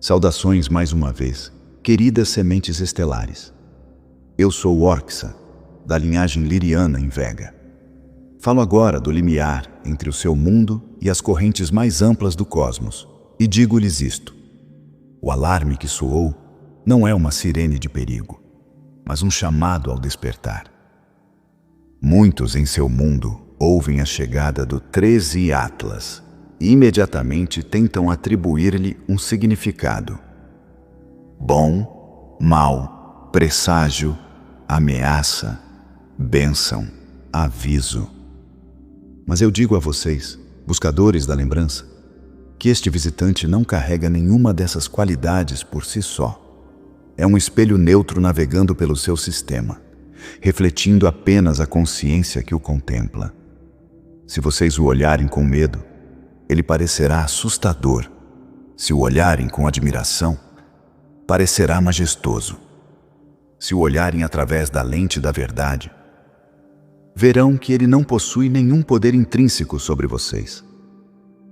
Saudações mais uma vez, queridas sementes estelares. Eu sou Orxa, da linhagem Liriana em Vega. Falo agora do limiar entre o seu mundo e as correntes mais amplas do cosmos, e digo-lhes isto. O alarme que soou não é uma sirene de perigo, mas um chamado ao despertar. Muitos em seu mundo ouvem a chegada do 13 Atlas e imediatamente tentam atribuir-lhe um significado. Bom, mal, presságio, ameaça, bênção, aviso. Mas eu digo a vocês, buscadores da lembrança, que este visitante não carrega nenhuma dessas qualidades por si só. É um espelho neutro navegando pelo seu sistema, refletindo apenas a consciência que o contempla. Se vocês o olharem com medo, ele parecerá assustador. Se o olharem com admiração, parecerá majestoso. Se o olharem através da lente da verdade, verão que ele não possui nenhum poder intrínseco sobre vocês.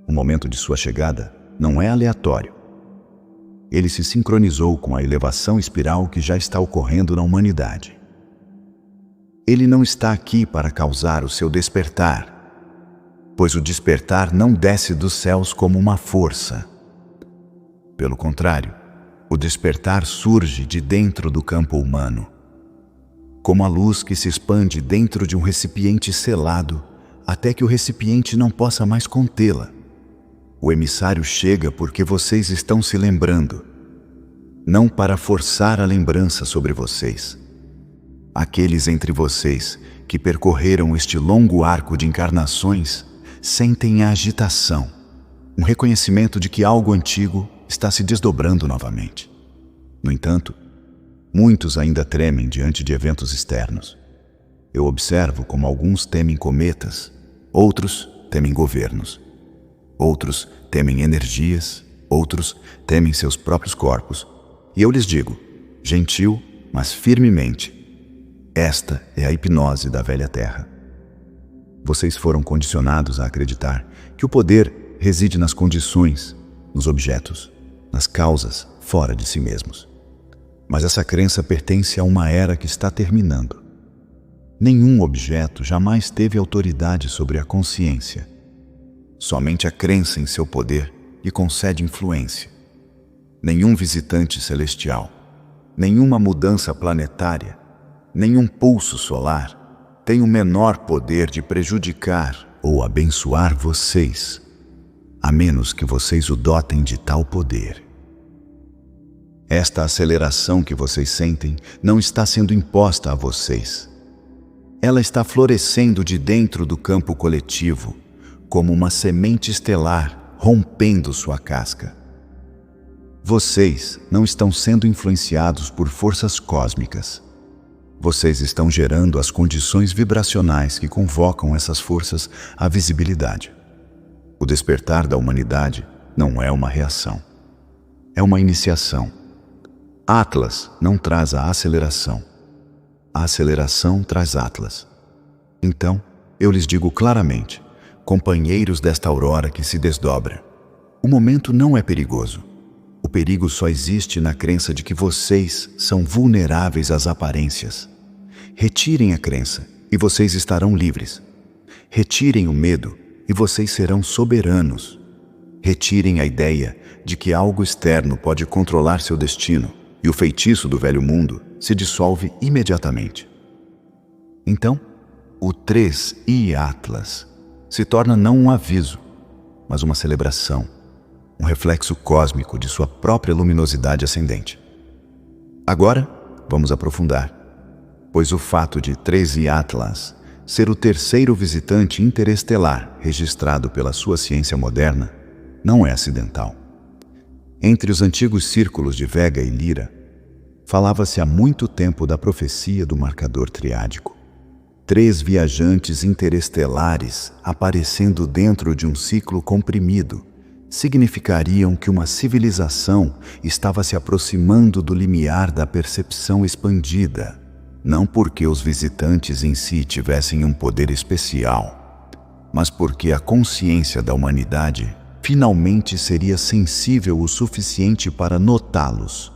O momento de sua chegada não é aleatório. Ele se sincronizou com a elevação espiral que já está ocorrendo na humanidade. Ele não está aqui para causar o seu despertar, pois o despertar não desce dos céus como uma força. Pelo contrário, o despertar surge de dentro do campo humano, como a luz que se expande dentro de um recipiente selado até que o recipiente não possa mais contê-la. O emissário chega porque vocês estão se lembrando, não para forçar a lembrança sobre vocês. Aqueles entre vocês que percorreram este longo arco de encarnações sentem a agitação, um reconhecimento de que algo antigo está se desdobrando novamente. No entanto, muitos ainda tremem diante de eventos externos. Eu observo como alguns temem cometas, outros temem governos, outros temem energias, outros temem seus próprios corpos. E eu lhes digo, gentil, mas firmemente, esta é a hipnose da velha terra. Vocês foram condicionados a acreditar que o poder reside nas condições, nos objetos, nas causas fora de si mesmos. Mas essa crença pertence a uma era que está terminando. Nenhum objeto jamais teve autoridade sobre a consciência. Somente a crença em seu poder lhe concede influência. Nenhum visitante celestial, nenhuma mudança planetária, nenhum pulso solar tem o menor poder de prejudicar ou abençoar vocês, a menos que vocês o dotem de tal poder. Esta aceleração que vocês sentem não está sendo imposta a vocês. Ela está florescendo de dentro do campo coletivo, como uma semente estelar rompendo sua casca. Vocês não estão sendo influenciados por forças cósmicas. Vocês estão gerando as condições vibracionais que convocam essas forças à visibilidade. O despertar da humanidade não é uma reação. É uma iniciação. Atlas não traz a aceleração. A aceleração traz Atlas. Então, eu lhes digo claramente, companheiros desta aurora que se desdobra, o momento não é perigoso. O perigo só existe na crença de que vocês são vulneráveis às aparências. Retirem a crença e vocês estarão livres. Retirem o medo e vocês serão soberanos. Retirem a ideia de que algo externo pode controlar seu destino e o feitiço do velho mundo se dissolve imediatamente. Então, o 3i Atlas se torna não um aviso, mas uma celebração, um reflexo cósmico de sua própria luminosidade ascendente. Agora, vamos aprofundar, pois o fato de 13 Atlas ser o terceiro visitante interestelar registrado pela sua ciência moderna não é acidental. Entre os antigos círculos de Vega e Lira, falava-se há muito tempo da profecia do marcador triádico. 3 viajantes interestelares aparecendo dentro de um ciclo comprimido significariam que uma civilização estava se aproximando do limiar da percepção expandida, não porque os visitantes em si tivessem um poder especial, mas porque a consciência da humanidade finalmente seria sensível o suficiente para notá-los.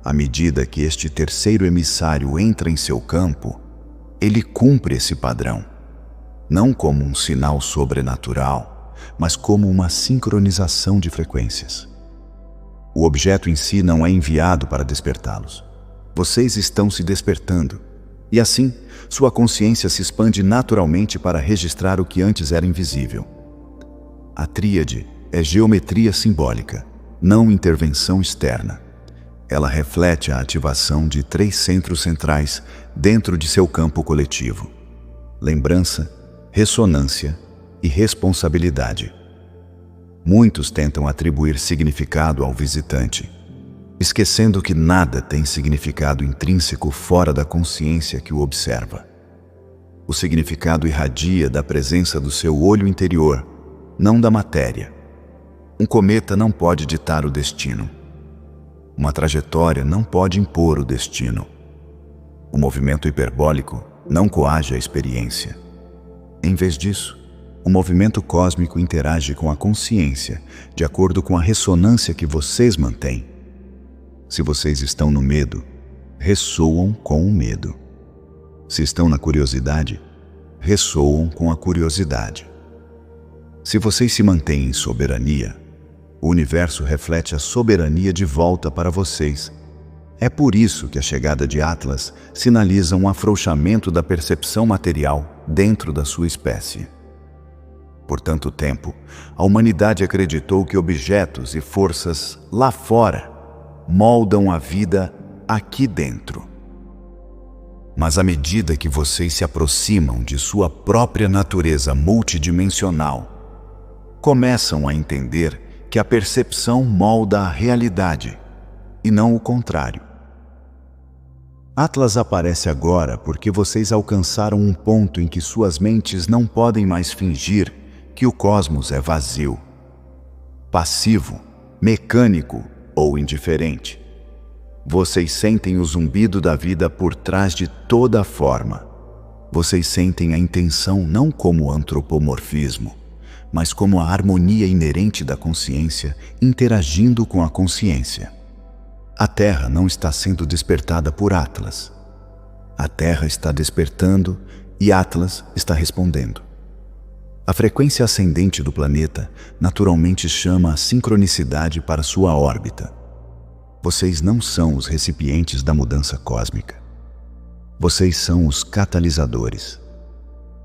À medida que este terceiro emissário entra em seu campo, ele cumpre esse padrão, não como um sinal sobrenatural, mas como uma sincronização de frequências. O objeto em si não é enviado para despertá-los. Vocês estão se despertando, e assim, sua consciência se expande naturalmente para registrar o que antes era invisível. A tríade é geometria simbólica, não intervenção externa. Ela reflete a ativação de 3 centros centrais dentro de seu campo coletivo: lembrança, ressonância e responsabilidade. Muitos tentam atribuir significado ao visitante, esquecendo que nada tem significado intrínseco fora da consciência que o observa. O significado irradia da presença do seu olho interior, não da matéria. Um cometa não pode ditar o destino. Uma trajetória não pode impor o destino. O movimento hiperbólico não coage a experiência. Em vez disso, o movimento cósmico interage com a consciência de acordo com a ressonância que vocês mantêm. Se vocês estão no medo, ressoam com o medo. Se estão na curiosidade, ressoam com a curiosidade. Se vocês se mantêm em soberania, o universo reflete a soberania de volta para vocês. É por isso que a chegada de Atlas sinaliza um afrouxamento da percepção material dentro da sua espécie. Por tanto tempo, a humanidade acreditou que objetos e forças lá fora moldam a vida aqui dentro. Mas à medida que vocês se aproximam de sua própria natureza multidimensional, começam a entender que a percepção molda a realidade, e não o contrário. Atlas aparece agora porque vocês alcançaram um ponto em que suas mentes não podem mais fingir que o cosmos é vazio, passivo, mecânico ou indiferente. Vocês sentem o zumbido da vida por trás de toda a forma. Vocês sentem a intenção não como antropomorfismo, mas como a harmonia inerente da consciência interagindo com a consciência. A Terra não está sendo despertada por Atlas. A Terra está despertando e Atlas está respondendo. A frequência ascendente do planeta naturalmente chama a sincronicidade para sua órbita. Vocês não são os recipientes da mudança cósmica. Vocês são os catalisadores.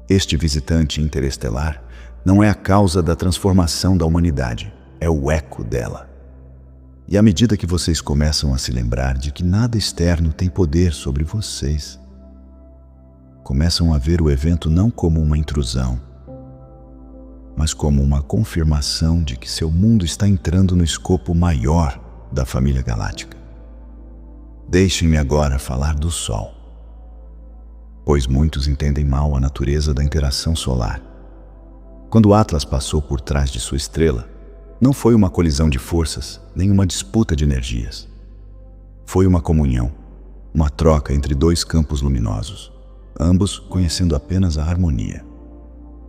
Este visitante interestelar não é a causa da transformação da humanidade, é o eco dela. E à medida que vocês começam a se lembrar de que nada externo tem poder sobre vocês, começam a ver o evento não como uma intrusão, mas como uma confirmação de que seu mundo está entrando no escopo maior da família galáctica. Deixem-me agora falar do Sol, pois muitos entendem mal a natureza da interação solar. Quando Atlas passou por trás de sua estrela, não foi uma colisão de forças, nem uma disputa de energias. Foi uma comunhão, uma troca entre 2 campos luminosos, ambos conhecendo apenas a harmonia.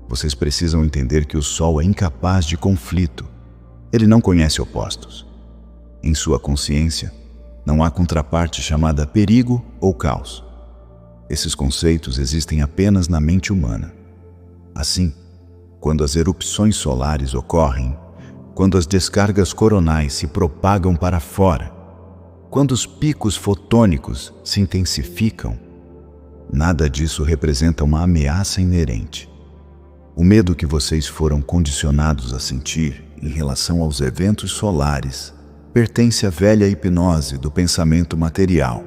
Vocês precisam entender que o Sol é incapaz de conflito. Ele não conhece opostos. Em sua consciência, não há contraparte chamada perigo ou caos. Esses conceitos existem apenas na mente humana. Assim, quando as erupções solares ocorrem, quando as descargas coronais se propagam para fora, quando os picos fotônicos se intensificam, nada disso representa uma ameaça inerente. O medo que vocês foram condicionados a sentir em relação aos eventos solares pertence à velha hipnose do pensamento material,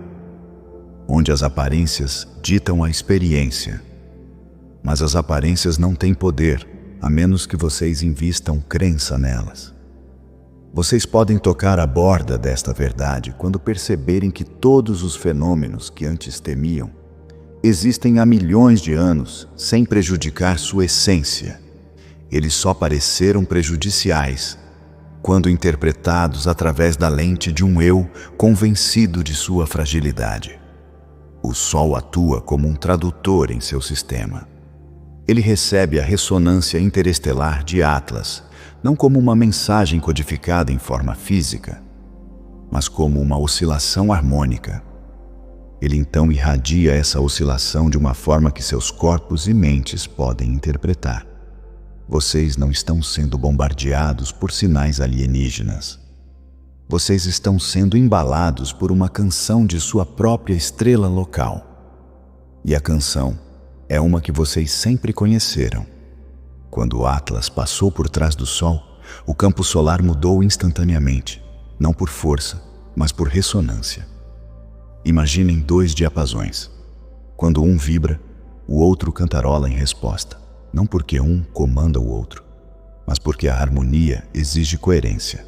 onde as aparências ditam a experiência. Mas as aparências não têm poder, a menos que vocês invistam crença nelas. Vocês podem tocar a borda desta verdade quando perceberem que todos os fenômenos que antes temiam existem há milhões de anos sem prejudicar sua essência. Eles só pareceram prejudiciais quando interpretados através da lente de um eu convencido de sua fragilidade. O Sol atua como um tradutor em seu sistema. Ele recebe a ressonância interestelar de Atlas, não como uma mensagem codificada em forma física, mas como uma oscilação harmônica. Ele então irradia essa oscilação de uma forma que seus corpos e mentes podem interpretar. Vocês não estão sendo bombardeados por sinais alienígenas. Vocês estão sendo embalados por uma canção de sua própria estrela local. E a canção é uma que vocês sempre conheceram. Quando o Atlas passou por trás do Sol, o campo solar mudou instantaneamente, não por força, mas por ressonância. Imaginem dois diapasões. Quando um vibra, o outro cantarola em resposta, não porque um comanda o outro, mas porque a harmonia exige coerência.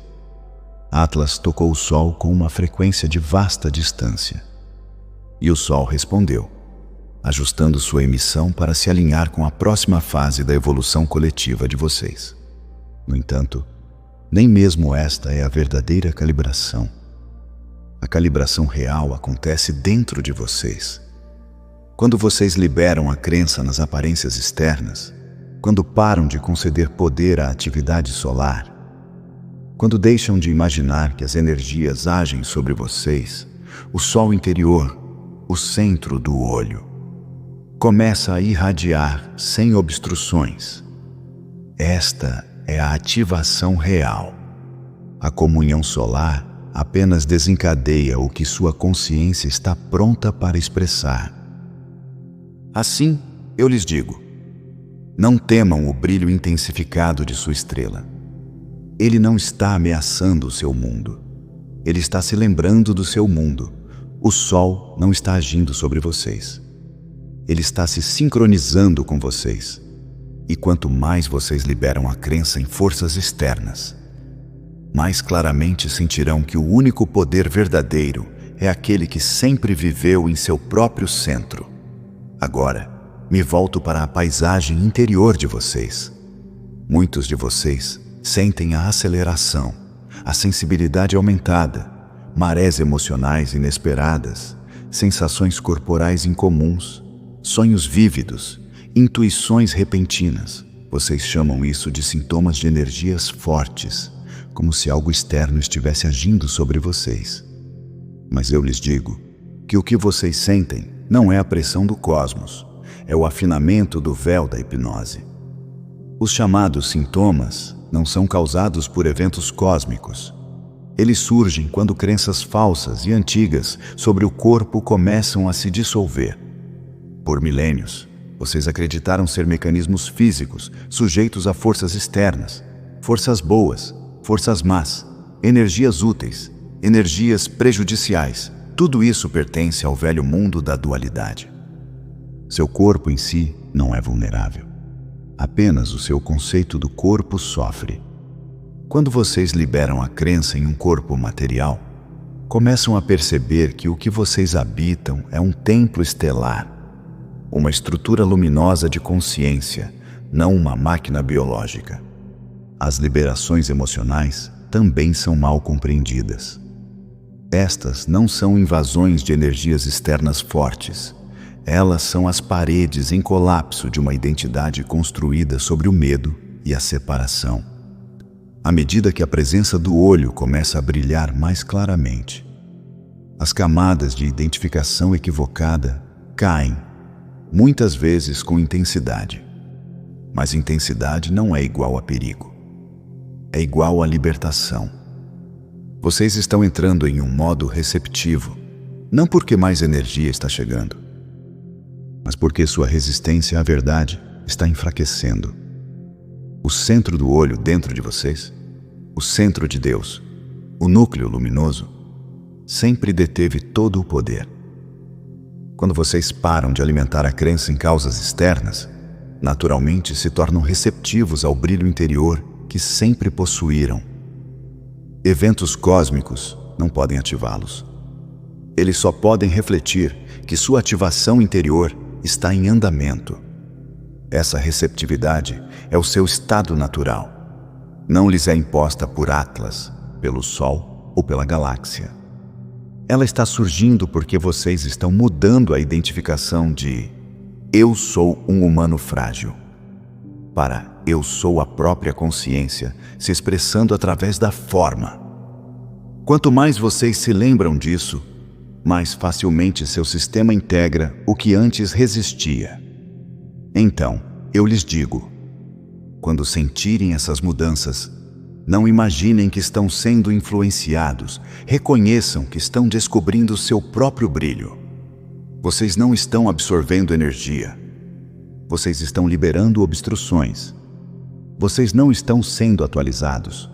Atlas tocou o Sol com uma frequência de vasta distância. E o Sol respondeu, ajustando sua emissão para se alinhar com a próxima fase da evolução coletiva de vocês. No entanto, nem mesmo esta é a verdadeira calibração. A calibração real acontece dentro de vocês. Quando vocês liberam a crença nas aparências externas, quando param de conceder poder à atividade solar, quando deixam de imaginar que as energias agem sobre vocês, o Sol interior, o centro do olho, começa a irradiar sem obstruções. Esta é a ativação real. A comunhão solar apenas desencadeia o que sua consciência está pronta para expressar. Assim, eu lhes digo, não temam o brilho intensificado de sua estrela. Ele não está ameaçando o seu mundo. Ele está se lembrando do seu mundo. O Sol não está agindo sobre vocês. Ele está se sincronizando com vocês. E quanto mais vocês liberam a crença em forças externas, mais claramente sentirão que o único poder verdadeiro é aquele que sempre viveu em seu próprio centro. Agora, me volto para a paisagem interior de vocês. Muitos de vocês sentem a aceleração, a sensibilidade aumentada, marés emocionais inesperadas, sensações corporais incomuns, sonhos vívidos, intuições repentinas. Vocês chamam isso de sintomas de energias fortes, como se algo externo estivesse agindo sobre vocês. Mas eu lhes digo que o que vocês sentem não é a pressão do cosmos, é o afinamento do véu da hipnose. Os chamados sintomas não são causados por eventos cósmicos. Eles surgem quando crenças falsas e antigas sobre o corpo começam a se dissolver. Por milênios, vocês acreditaram ser mecanismos físicos sujeitos a forças externas, forças boas, forças más, energias úteis, energias prejudiciais. Tudo isso pertence ao velho mundo da dualidade. Seu corpo em si não é vulnerável. Apenas o seu conceito do corpo sofre. Quando vocês liberam a crença em um corpo material, começam a perceber que o que vocês habitam é um templo estelar, uma estrutura luminosa de consciência, não uma máquina biológica. As liberações emocionais também são mal compreendidas. Estas não são invasões de energias externas fortes. Elas são as paredes em colapso de uma identidade construída sobre o medo e a separação. À medida que a presença do olho começa a brilhar mais claramente, as camadas de identificação equivocada caem, muitas vezes com intensidade. Mas intensidade não é igual a perigo. É igual à libertação. Vocês estão entrando em um modo receptivo, não porque mais energia está chegando, mas porque sua resistência à verdade está enfraquecendo. O centro do olho dentro de vocês, o centro de Deus, o núcleo luminoso, sempre deteve todo o poder. Quando vocês param de alimentar a crença em causas externas, naturalmente se tornam receptivos ao brilho interior que sempre possuíram. Eventos cósmicos não podem ativá-los. Eles só podem refletir que sua ativação interior está em andamento. Essa receptividade é o seu estado natural. Não lhes é imposta por Atlas, pelo Sol ou pela galáxia. Ela está surgindo porque vocês estão mudando a identificação de "eu sou um humano frágil". para eu sou a própria consciência se expressando através da forma. Quanto mais vocês se lembram disso, mais facilmente seu sistema integra o que antes resistia. Então, eu lhes digo, quando sentirem essas mudanças, não imaginem que estão sendo influenciados, reconheçam que estão descobrindo seu próprio brilho. Vocês não estão absorvendo energia. Vocês estão liberando obstruções. Vocês não estão sendo atualizados.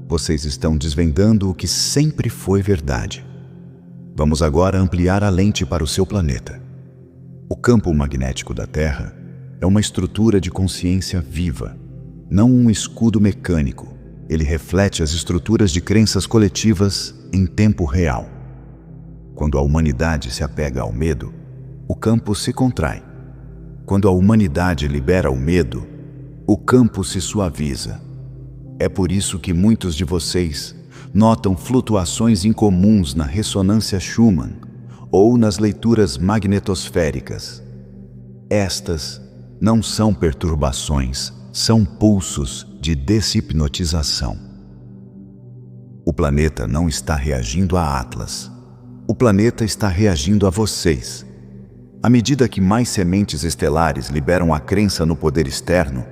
Vocês estão desvendando o que sempre foi verdade. Vamos agora ampliar a lente para o seu planeta. O campo magnético da Terra é uma estrutura de consciência viva, não um escudo mecânico. Ele reflete as estruturas de crenças coletivas em tempo real. Quando a humanidade se apega ao medo, o campo se contrai. Quando a humanidade libera o medo, o campo se suaviza. É por isso que muitos de vocês notam flutuações incomuns na ressonância Schumann ou nas leituras magnetosféricas. Estas não são perturbações, são pulsos de deshipnotização. O planeta não está reagindo a Atlas. O planeta está reagindo a vocês. À medida que mais sementes estelares liberam a crença no poder externo,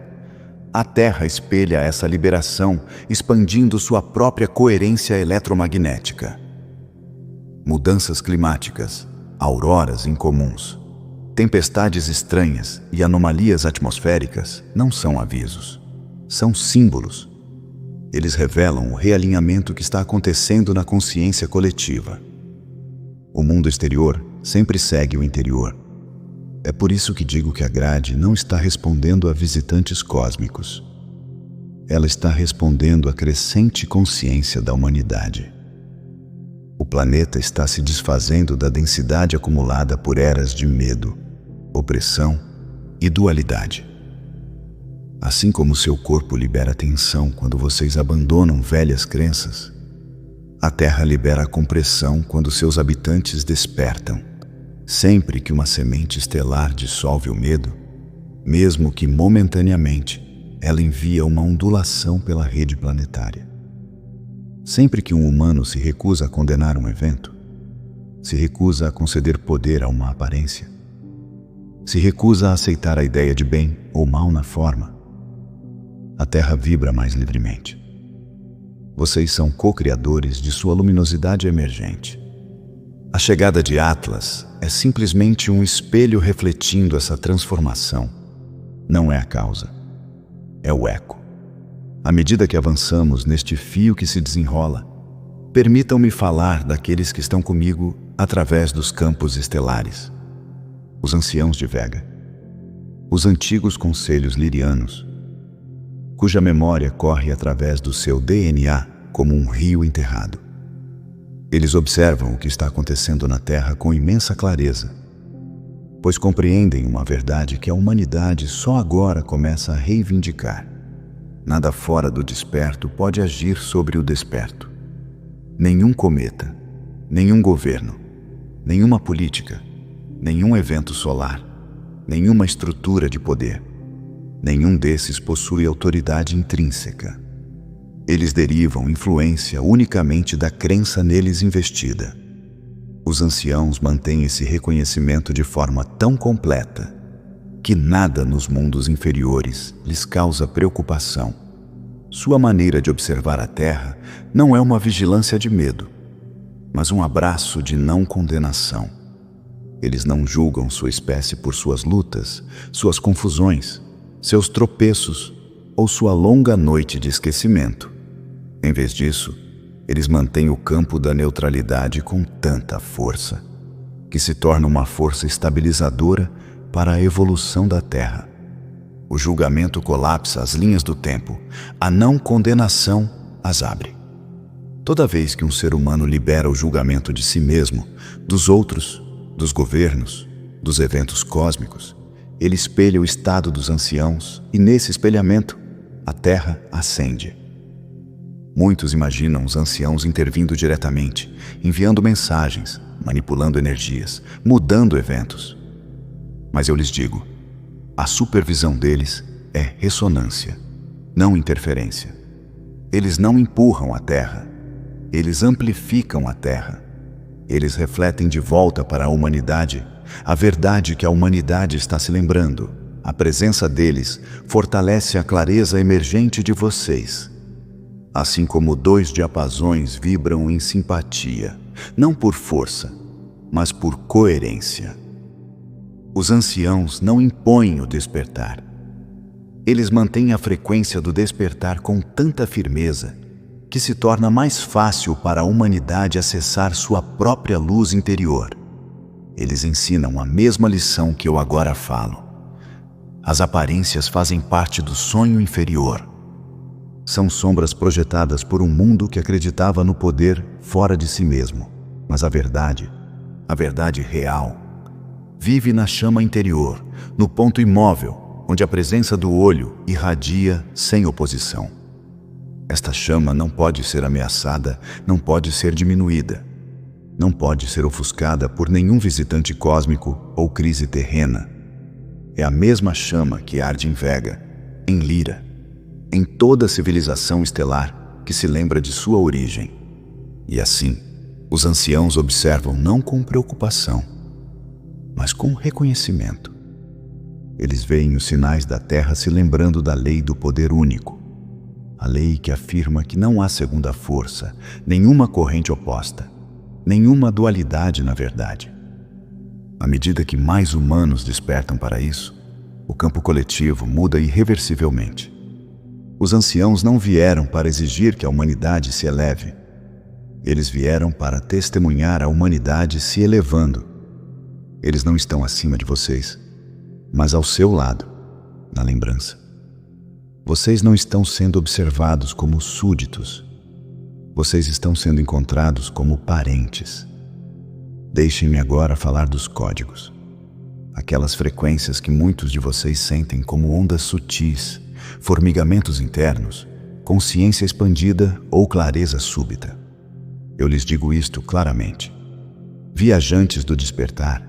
a Terra espelha essa liberação, expandindo sua própria coerência eletromagnética. Mudanças climáticas, auroras incomuns, tempestades estranhas e anomalias atmosféricas não são avisos, são símbolos. Eles revelam o realinhamento que está acontecendo na consciência coletiva. O mundo exterior sempre segue o interior. É por isso que digo que a grade não está respondendo a visitantes cósmicos. Ela está respondendo à crescente consciência da humanidade. O planeta está se desfazendo da densidade acumulada por eras de medo, opressão e dualidade. Assim como seu corpo libera tensão quando vocês abandonam velhas crenças, a Terra libera a compressão quando seus habitantes despertam. Sempre que uma semente estelar dissolve o medo, mesmo que momentaneamente, ela envia uma ondulação pela rede planetária. Sempre que um humano se recusa a condenar um evento, se recusa a conceder poder a uma aparência, se recusa a aceitar a ideia de bem ou mal na forma, a Terra vibra mais livremente. Vocês são co-criadores de sua luminosidade emergente. A chegada de Atlas é simplesmente um espelho refletindo essa transformação. Não é a causa, é o eco. À medida que avançamos neste fio que se desenrola, permitam-me falar daqueles que estão comigo através dos campos estelares. Os anciãos de Vega, os antigos conselhos lirianos, cuja memória corre através do seu DNA como um rio enterrado. Eles observam o que está acontecendo na Terra com imensa clareza, pois compreendem uma verdade que a humanidade só agora começa a reivindicar. Nada fora do desperto pode agir sobre o desperto. Nenhum cometa, nenhum governo, nenhuma política, nenhum evento solar, nenhuma estrutura de poder, nenhum desses possui autoridade intrínseca. Eles derivam influência unicamente da crença neles investida. Os anciãos mantêm esse reconhecimento de forma tão completa que nada nos mundos inferiores lhes causa preocupação. Sua maneira de observar a Terra não é uma vigilância de medo, mas um abraço de não condenação. Eles não julgam sua espécie por suas lutas, suas confusões, seus tropeços ou sua longa noite de esquecimento. Em vez disso, eles mantêm o campo da neutralidade com tanta força, que se torna uma força estabilizadora para a evolução da Terra. O julgamento colapsa as linhas do tempo, a não condenação as abre. Toda vez que um ser humano libera o julgamento de si mesmo, dos outros, dos governos, dos eventos cósmicos, ele espelha o estado dos anciãos e, nesse espelhamento, a Terra ascende. Muitos imaginam os anciãos intervindo diretamente, enviando mensagens, manipulando energias, mudando eventos. Mas eu lhes digo, a supervisão deles é ressonância, não interferência. Eles não empurram a Terra, eles amplificam a Terra. Eles refletem de volta para a humanidade a verdade que a humanidade está se lembrando. A presença deles fortalece a clareza emergente de vocês. Assim como dois diapasões vibram em simpatia, não por força, mas por coerência. Os anciãos não impõem o despertar. Eles mantêm a frequência do despertar com tanta firmeza que se torna mais fácil para a humanidade acessar sua própria luz interior. Eles ensinam a mesma lição que eu agora falo. As aparências fazem parte do sonho inferior. São sombras projetadas por um mundo que acreditava no poder fora de si mesmo. Mas a verdade real, vive na chama interior, no ponto imóvel, onde a presença do olho irradia sem oposição. Esta chama não pode ser ameaçada, não pode ser diminuída. Não pode ser ofuscada por nenhum visitante cósmico ou crise terrena. É a mesma chama que arde em Vega, em Lira, em toda a civilização estelar que se lembra de sua origem. E assim, os anciãos observam não com preocupação, mas com reconhecimento. Eles veem os sinais da Terra se lembrando da lei do poder único, a lei que afirma que não há segunda força, nenhuma corrente oposta, nenhuma dualidade na verdade. À medida que mais humanos despertam para isso, o campo coletivo muda irreversivelmente. Os anciãos não vieram para exigir que a humanidade se eleve. Eles vieram para testemunhar a humanidade se elevando. Eles não estão acima de vocês, mas ao seu lado, na lembrança. Vocês não estão sendo observados como súditos. Vocês estão sendo encontrados como parentes. Deixem-me agora falar dos códigos. Aquelas frequências que muitos de vocês sentem como ondas sutis, formigamentos internos, consciência expandida ou clareza súbita. Eu lhes digo isto claramente. Viajantes do despertar,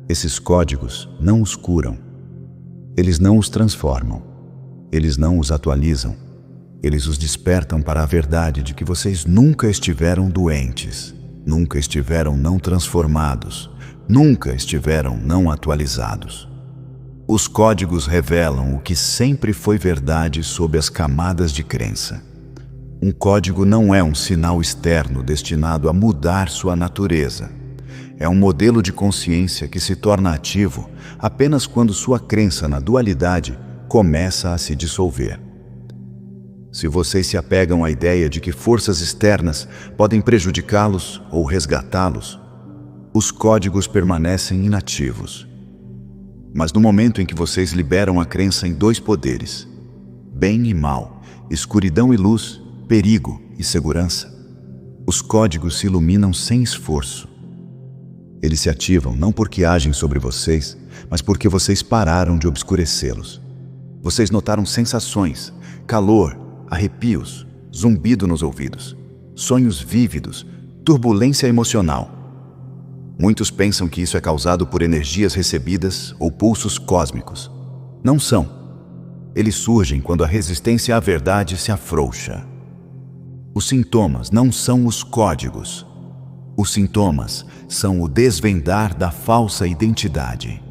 esses códigos não os curam. Eles não os transformam. Eles não os atualizam. Eles os despertam para a verdade de que vocês nunca estiveram doentes, nunca estiveram não transformados, nunca estiveram não atualizados. Os códigos revelam o que sempre foi verdade sob as camadas de crença. Um código não é um sinal externo destinado a mudar sua natureza. É um modelo de consciência que se torna ativo apenas quando sua crença na dualidade começa a se dissolver. Se vocês se apegam à ideia de que forças externas podem prejudicá-los ou resgatá-los, os códigos permanecem inativos. Mas no momento em que vocês liberam a crença em dois poderes, bem e mal, escuridão e luz, perigo e segurança, os códigos se iluminam sem esforço. Eles se ativam não porque agem sobre vocês, mas porque vocês pararam de obscurecê-los. Vocês notaram sensações, calor, arrepios, zumbido nos ouvidos, sonhos vívidos, turbulência emocional. Muitos pensam que isso é causado por energias recebidas ou pulsos cósmicos. Não são. Eles surgem quando a resistência à verdade se afrouxa. Os sintomas não são os códigos. Os sintomas são o desvendar da falsa identidade.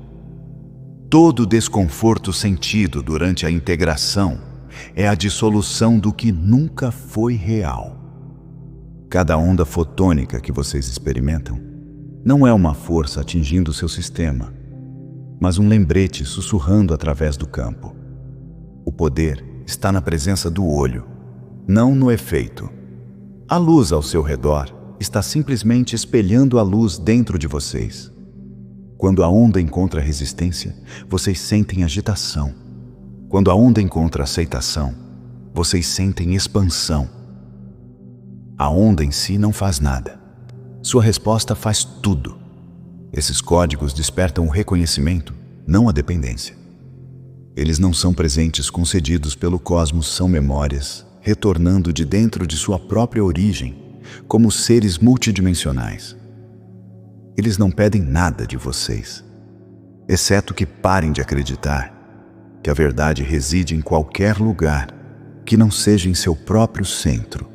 Todo desconforto sentido durante a integração é a dissolução do que nunca foi real. Cada onda fotônica que vocês experimentam não é uma força atingindo seu sistema, mas um lembrete sussurrando através do campo. O poder está na presença do olho, não no efeito. A luz ao seu redor está simplesmente espelhando a luz dentro de vocês. Quando a onda encontra resistência, vocês sentem agitação. Quando a onda encontra aceitação, vocês sentem expansão. A onda em si não faz nada. Sua resposta faz tudo. Esses códigos despertam o reconhecimento, não a dependência. Eles não são presentes concedidos pelo cosmos, são memórias, retornando de dentro de sua própria origem, como seres multidimensionais. Eles não pedem nada de vocês, exceto que parem de acreditar. que a verdade reside em qualquer lugar que não seja em seu próprio centro.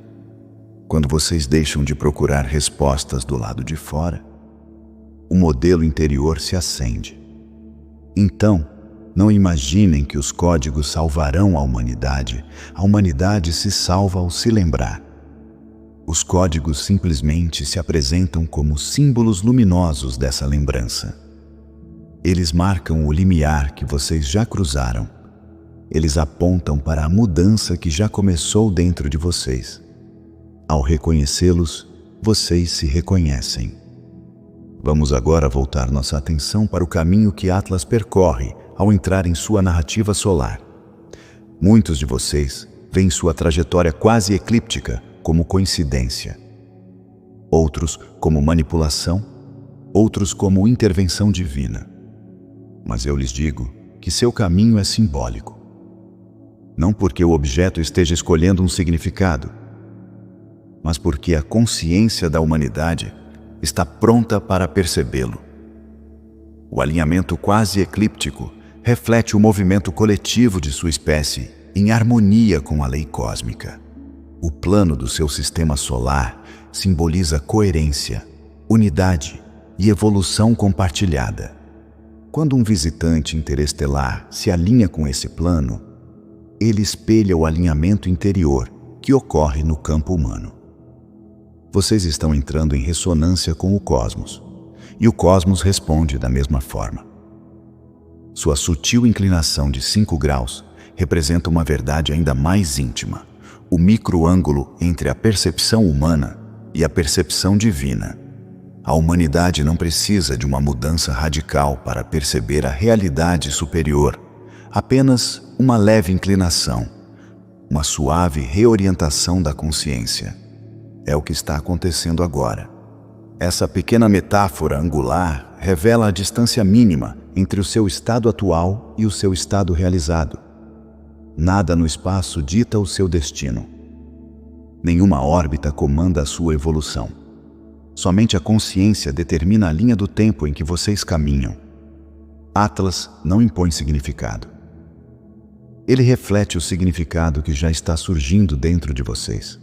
Quando vocês deixam de procurar respostas do lado de fora, o modelo interior se acende. Então, não imaginem que os códigos salvarão a humanidade se salva ao se lembrar. Os códigos simplesmente se apresentam como símbolos luminosos dessa lembrança. Eles marcam o limiar que vocês já cruzaram. Eles apontam para a mudança que já começou dentro de vocês. Ao reconhecê-los, vocês se reconhecem. Vamos agora voltar nossa atenção para o caminho que Atlas percorre ao entrar em sua narrativa solar. Muitos de vocês veem sua trajetória quase eclíptica como coincidência. Outros como manipulação, outros como intervenção divina. Mas eu lhes digo que seu caminho é simbólico. Não porque o objeto esteja escolhendo um significado, mas porque a consciência da humanidade está pronta para percebê-lo. O alinhamento quase eclíptico reflete o movimento coletivo de sua espécie em harmonia com a lei cósmica. O plano do seu sistema solar simboliza coerência, unidade e evolução compartilhada. Quando um visitante interestelar se alinha com esse plano, ele espelha o alinhamento interior que ocorre no campo humano. Vocês estão entrando em ressonância com o cosmos, e o cosmos responde da mesma forma. Sua sutil inclinação de 5 graus representa uma verdade ainda mais íntima, o microângulo entre a percepção humana e a percepção divina. A humanidade não precisa de uma mudança radical para perceber a realidade superior, apenas uma leve inclinação, uma suave reorientação da consciência. É o que está acontecendo agora. Essa pequena metáfora angular revela a distância mínima entre o seu estado atual e o seu estado realizado. Nada no espaço dita o seu destino. Nenhuma órbita comanda a sua evolução. Somente a consciência determina a linha do tempo em que vocês caminham. Atlas não impõe significado. Ele reflete o significado que já está surgindo dentro de vocês.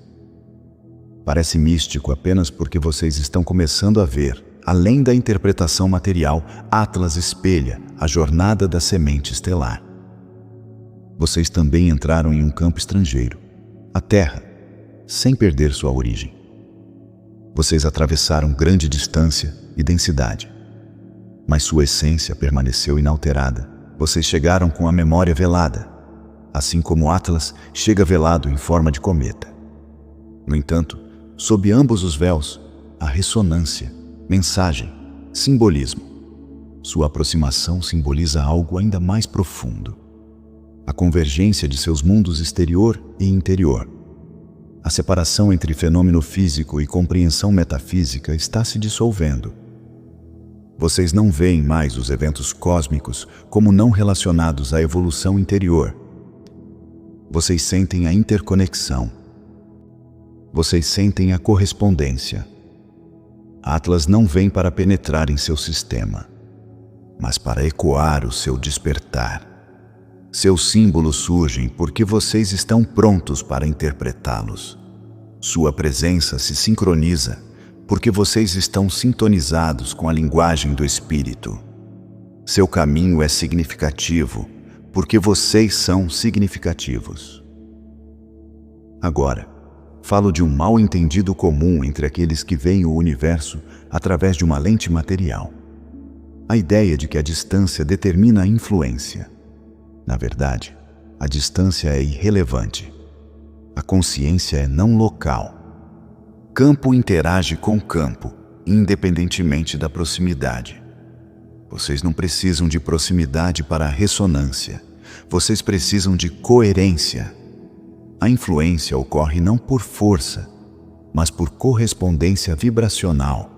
Parece místico apenas porque vocês estão começando a ver, além da interpretação material, Atlas espelha a jornada da semente estelar. Vocês também entraram em um campo estrangeiro, a Terra, sem perder sua origem. Vocês atravessaram grande distância e densidade, mas sua essência permaneceu inalterada. Vocês chegaram com a memória velada, assim como Atlas chega velado em forma de cometa. No entanto, sob ambos os véus, há ressonância, mensagem, simbolismo. Sua aproximação simboliza algo ainda mais profundo. A convergência de seus mundos exterior e interior. A separação entre fenômeno físico e compreensão metafísica está se dissolvendo. Vocês não veem mais os eventos cósmicos como não relacionados à evolução interior. Vocês sentem a interconexão. Vocês sentem a correspondência. Atlas não vem para penetrar em seu sistema, mas para ecoar o seu despertar. Seus símbolos surgem porque vocês estão prontos para interpretá-los. Sua presença se sincroniza porque vocês estão sintonizados com a linguagem do Espírito. Seu caminho é significativo porque vocês são significativos. Agora, falo de um mal-entendido comum entre aqueles que veem o universo através de uma lente material. A ideia de que a distância determina a influência. Na verdade, a distância é irrelevante. A consciência é não local. Campo interage com campo, independentemente da proximidade. Vocês não precisam de proximidade para a ressonância. Vocês precisam de coerência. A influência ocorre não por força, mas por correspondência vibracional.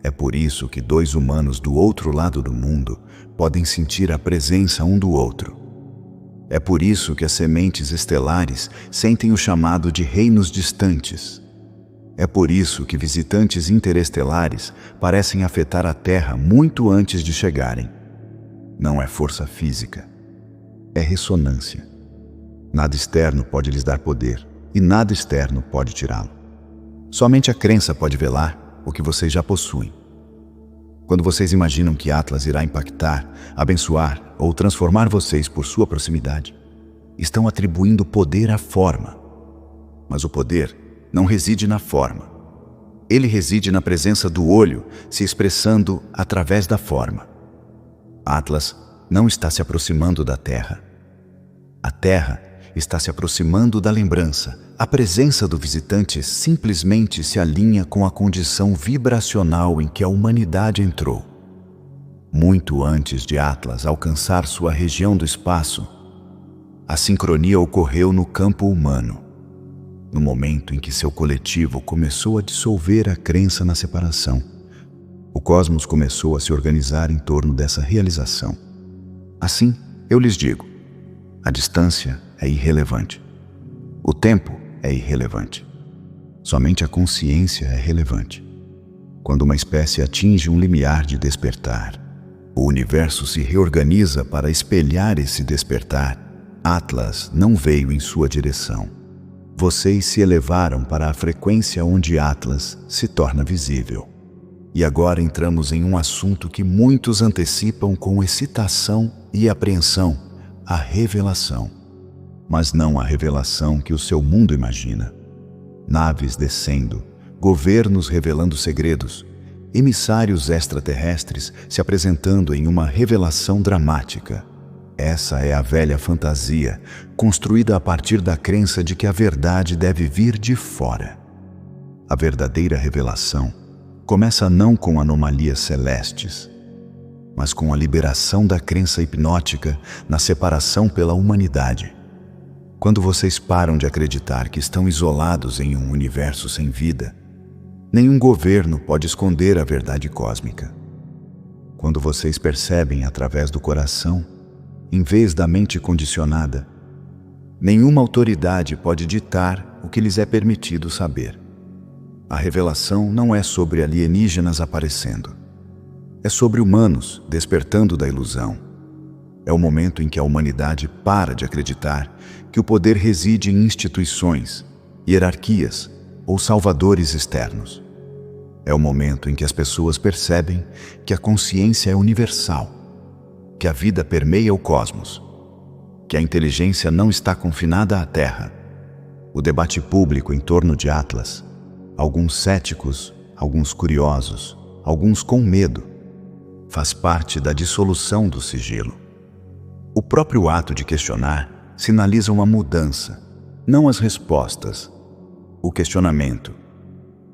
É por isso que 2 humanos do outro lado do mundo podem sentir a presença um do outro. É por isso que as sementes estelares sentem o chamado de reinos distantes. É por isso que visitantes interestelares parecem afetar a Terra muito antes de chegarem. Não é força física. é ressonância. Nada externo pode lhes dar poder, e nada externo pode tirá-lo. Somente a crença pode velar o que vocês já possuem. Quando vocês imaginam que Atlas irá impactar, abençoar ou transformar vocês por sua proximidade, estão atribuindo poder à forma. Mas o poder não reside na forma. Ele reside na presença do olho se expressando através da forma. Atlas não está se aproximando da Terra. A Terra está se aproximando da lembrança. A presença do visitante simplesmente se alinha com a condição vibracional em que a humanidade entrou. Muito antes de Atlas alcançar sua região do espaço, a sincronia ocorreu no campo humano, no momento em que seu coletivo começou a dissolver a crença na separação. O cosmos começou a se organizar em torno dessa realização. Assim, eu lhes digo, a distância é irrelevante. O tempo é irrelevante. Somente a consciência é relevante. Quando uma espécie atinge um limiar de despertar, o universo se reorganiza para espelhar esse despertar. Atlas não veio em sua direção. Vocês se elevaram para a frequência onde Atlas se torna visível. E agora entramos em um assunto que muitos antecipam com excitação e apreensão, a revelação. Mas não a revelação que o seu mundo imagina. Naves descendo, governos revelando segredos, emissários extraterrestres se apresentando em uma revelação dramática. Essa é a velha fantasia, construída a partir da crença de que a verdade deve vir de fora. A verdadeira revelação começa não com anomalias celestes, mas com a liberação da crença hipnótica na separação pela humanidade. Quando vocês param de acreditar que estão isolados em um universo sem vida, nenhum governo pode esconder a verdade cósmica. Quando vocês percebem através do coração, em vez da mente condicionada, nenhuma autoridade pode ditar o que lhes é permitido saber. A revelação não é sobre alienígenas aparecendo. É sobre humanos despertando da ilusão. É o momento em que a humanidade para de acreditar que o poder reside em instituições, hierarquias ou salvadores externos. É o momento em que as pessoas percebem que a consciência é universal, que a vida permeia o cosmos, que a inteligência não está confinada à Terra. O debate público em torno de Atlas, alguns céticos, alguns curiosos, alguns com medo, faz parte da dissolução do sigilo. O próprio ato de questionar sinaliza uma mudança, não as respostas, o questionamento.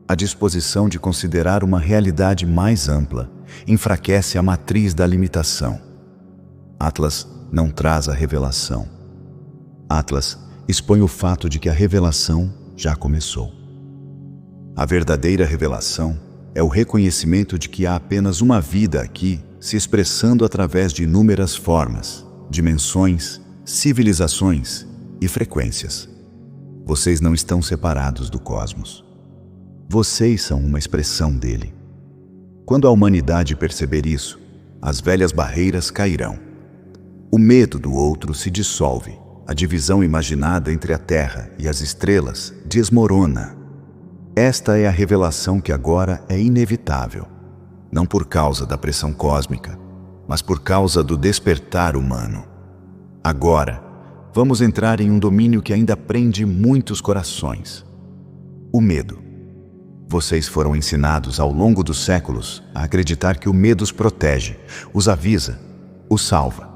A disposição de considerar uma realidade mais ampla enfraquece a matriz da limitação. Atlas não traz a revelação. Atlas expõe o fato de que a revelação já começou. A verdadeira revelação é o reconhecimento de que há apenas uma vida aqui se expressando através de inúmeras formas, dimensões, civilizações e frequências. Vocês não estão separados do cosmos. Vocês são uma expressão dele. Quando a humanidade perceber isso, as velhas barreiras cairão. O medo do outro se dissolve. A divisão imaginada entre a Terra e as estrelas desmorona. Esta é a revelação que agora é inevitável, não por causa da pressão cósmica, mas por causa do despertar humano. Agora, vamos entrar em um domínio que ainda prende muitos corações: o medo. Vocês foram ensinados ao longo dos séculos a acreditar que o medo os protege, os avisa, os salva.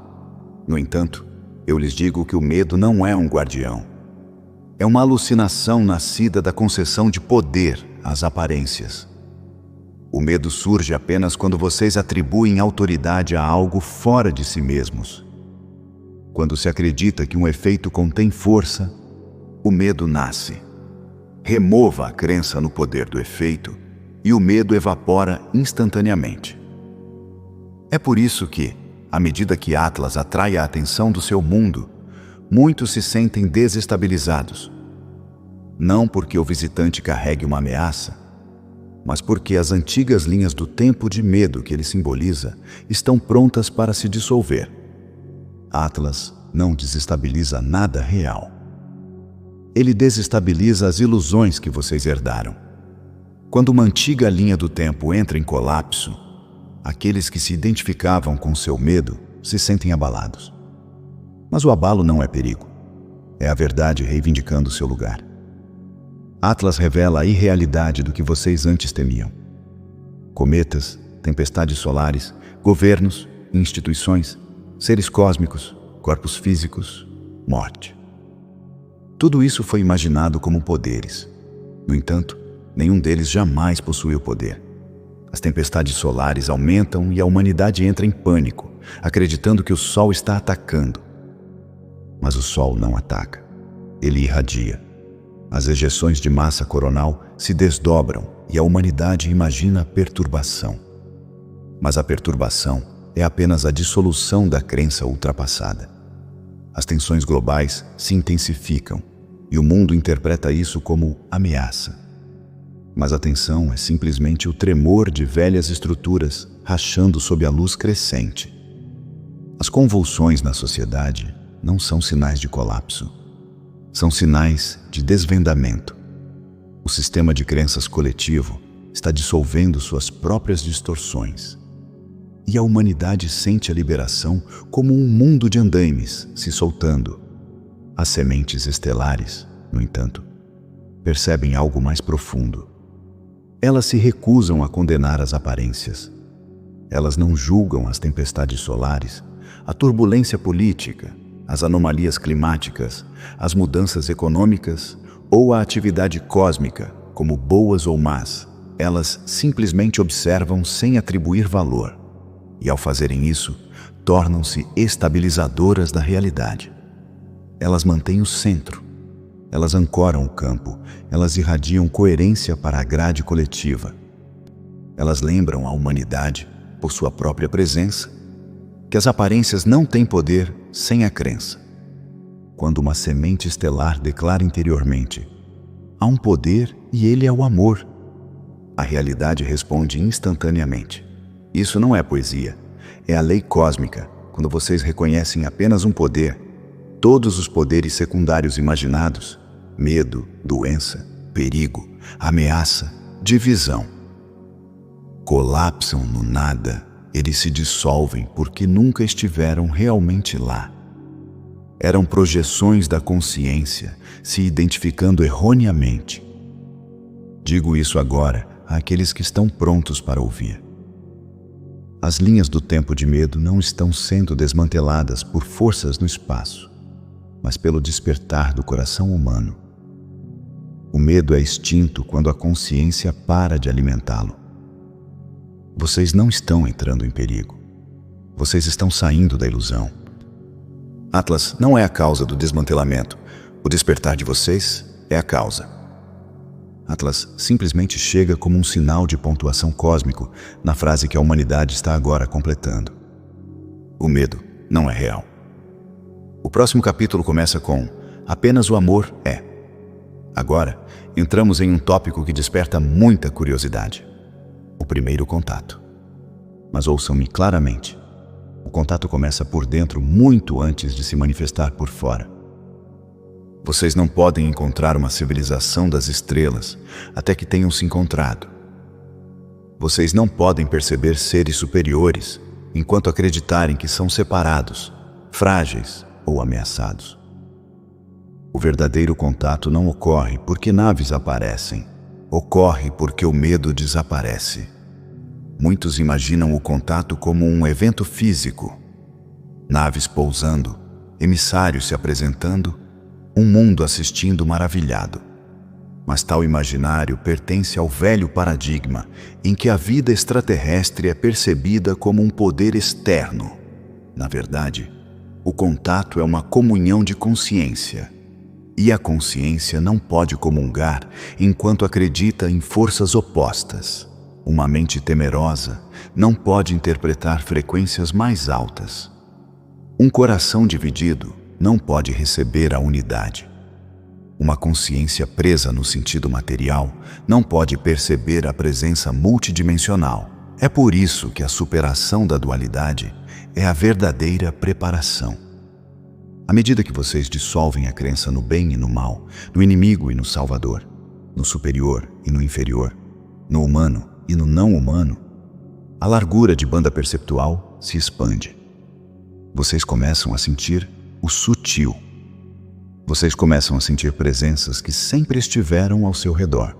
No entanto, eu lhes digo que o medo não é um guardião. É uma alucinação nascida da concessão de poder às aparências. O medo surge apenas quando vocês atribuem autoridade a algo fora de si mesmos. Quando se acredita que um efeito contém força, o medo nasce. Remova a crença no poder do efeito e o medo evapora instantaneamente. É por isso que, à medida que Atlas atrai a atenção do seu mundo, muitos se sentem desestabilizados. Não porque o visitante carregue uma ameaça, mas porque as antigas linhas do tempo de medo que ele simboliza estão prontas para se dissolver. Atlas não desestabiliza nada real. Ele desestabiliza as ilusões que vocês herdaram. Quando uma antiga linha do tempo entra em colapso, aqueles que se identificavam com seu medo se sentem abalados. Mas o abalo não é perigo. É a verdade reivindicando seu lugar. Atlas revela a irrealidade do que vocês antes temiam. Cometas, tempestades solares, governos, instituições, seres cósmicos, corpos físicos, morte. Tudo isso foi imaginado como poderes. No entanto, nenhum deles jamais possuiu poder. As tempestades solares aumentam e a humanidade entra em pânico, acreditando que o Sol está atacando. Mas o Sol não ataca. Ele irradia. As ejeções de massa coronal se desdobram e a humanidade imagina a perturbação. Mas a perturbação é apenas a dissolução da crença ultrapassada. As tensões globais se intensificam e o mundo interpreta isso como ameaça. Mas a tensão é simplesmente o tremor de velhas estruturas rachando sob a luz crescente. As convulsões na sociedade não são sinais de colapso. São sinais de desvendamento. O sistema de crenças coletivo está dissolvendo suas próprias distorções. E a humanidade sente a liberação como um mundo de andaimes se soltando. As sementes estelares, no entanto, percebem algo mais profundo. Elas se recusam a condenar as aparências. Elas não julgam as tempestades solares, a turbulência política, as anomalias climáticas, as mudanças econômicas ou a atividade cósmica como boas ou más. Elas simplesmente observam sem atribuir valor. E ao fazerem isso, tornam-se estabilizadoras da realidade. Elas mantêm o centro. Elas ancoram o campo. Elas irradiam coerência para a grade coletiva. Elas lembram à humanidade, por sua própria presença, que as aparências não têm poder sem a crença. Quando uma semente estelar declara interiormente: há um poder e ele é o amor, a realidade responde instantaneamente. Isso não é poesia, é a lei cósmica. Quando vocês reconhecem apenas um poder, todos os poderes secundários imaginados, medo, doença, perigo, ameaça, divisão, colapsam no nada. Eles se dissolvem porque nunca estiveram realmente lá. Eram projeções da consciência, se identificando erroneamente. Digo isso agora àqueles que estão prontos para ouvir. As linhas do tempo de medo não estão sendo desmanteladas por forças no espaço, mas pelo despertar do coração humano. O medo é extinto quando a consciência para de alimentá-lo. Vocês não estão entrando em perigo. Vocês estão saindo da ilusão. Atlas não é a causa do desmantelamento. O despertar de vocês é a causa. Atlas simplesmente chega como um sinal de pontuação cósmico na frase que a humanidade está agora completando. O medo não é real. O próximo capítulo começa com apenas o amor é. Agora, entramos em um tópico que desperta muita curiosidade. O primeiro contato. Mas ouçam-me claramente. O contato começa por dentro muito antes de se manifestar por fora. Vocês não podem encontrar uma civilização das estrelas até que tenham se encontrado. Vocês não podem perceber seres superiores enquanto acreditarem que são separados, frágeis ou ameaçados. O verdadeiro contato não ocorre porque naves aparecem. Ocorre porque o medo desaparece. Muitos imaginam o contato como um evento físico. Naves pousando, emissários se apresentando, um mundo assistindo maravilhado. Mas tal imaginário pertence ao velho paradigma em que a vida extraterrestre é percebida como um poder externo. Na verdade, o contato é uma comunhão de consciência. E a consciência não pode comungar enquanto acredita em forças opostas. Uma mente temerosa não pode interpretar frequências mais altas. Um coração dividido não pode receber a unidade. Uma consciência presa no sentido material não pode perceber a presença multidimensional. É por isso que a superação da dualidade é a verdadeira preparação. À medida que vocês dissolvem a crença no bem e no mal, no inimigo e no salvador, no superior e no inferior, no humano e no não humano, a largura de banda perceptual se expande. Vocês começam a sentir o sutil. Vocês começam a sentir presenças que sempre estiveram ao seu redor.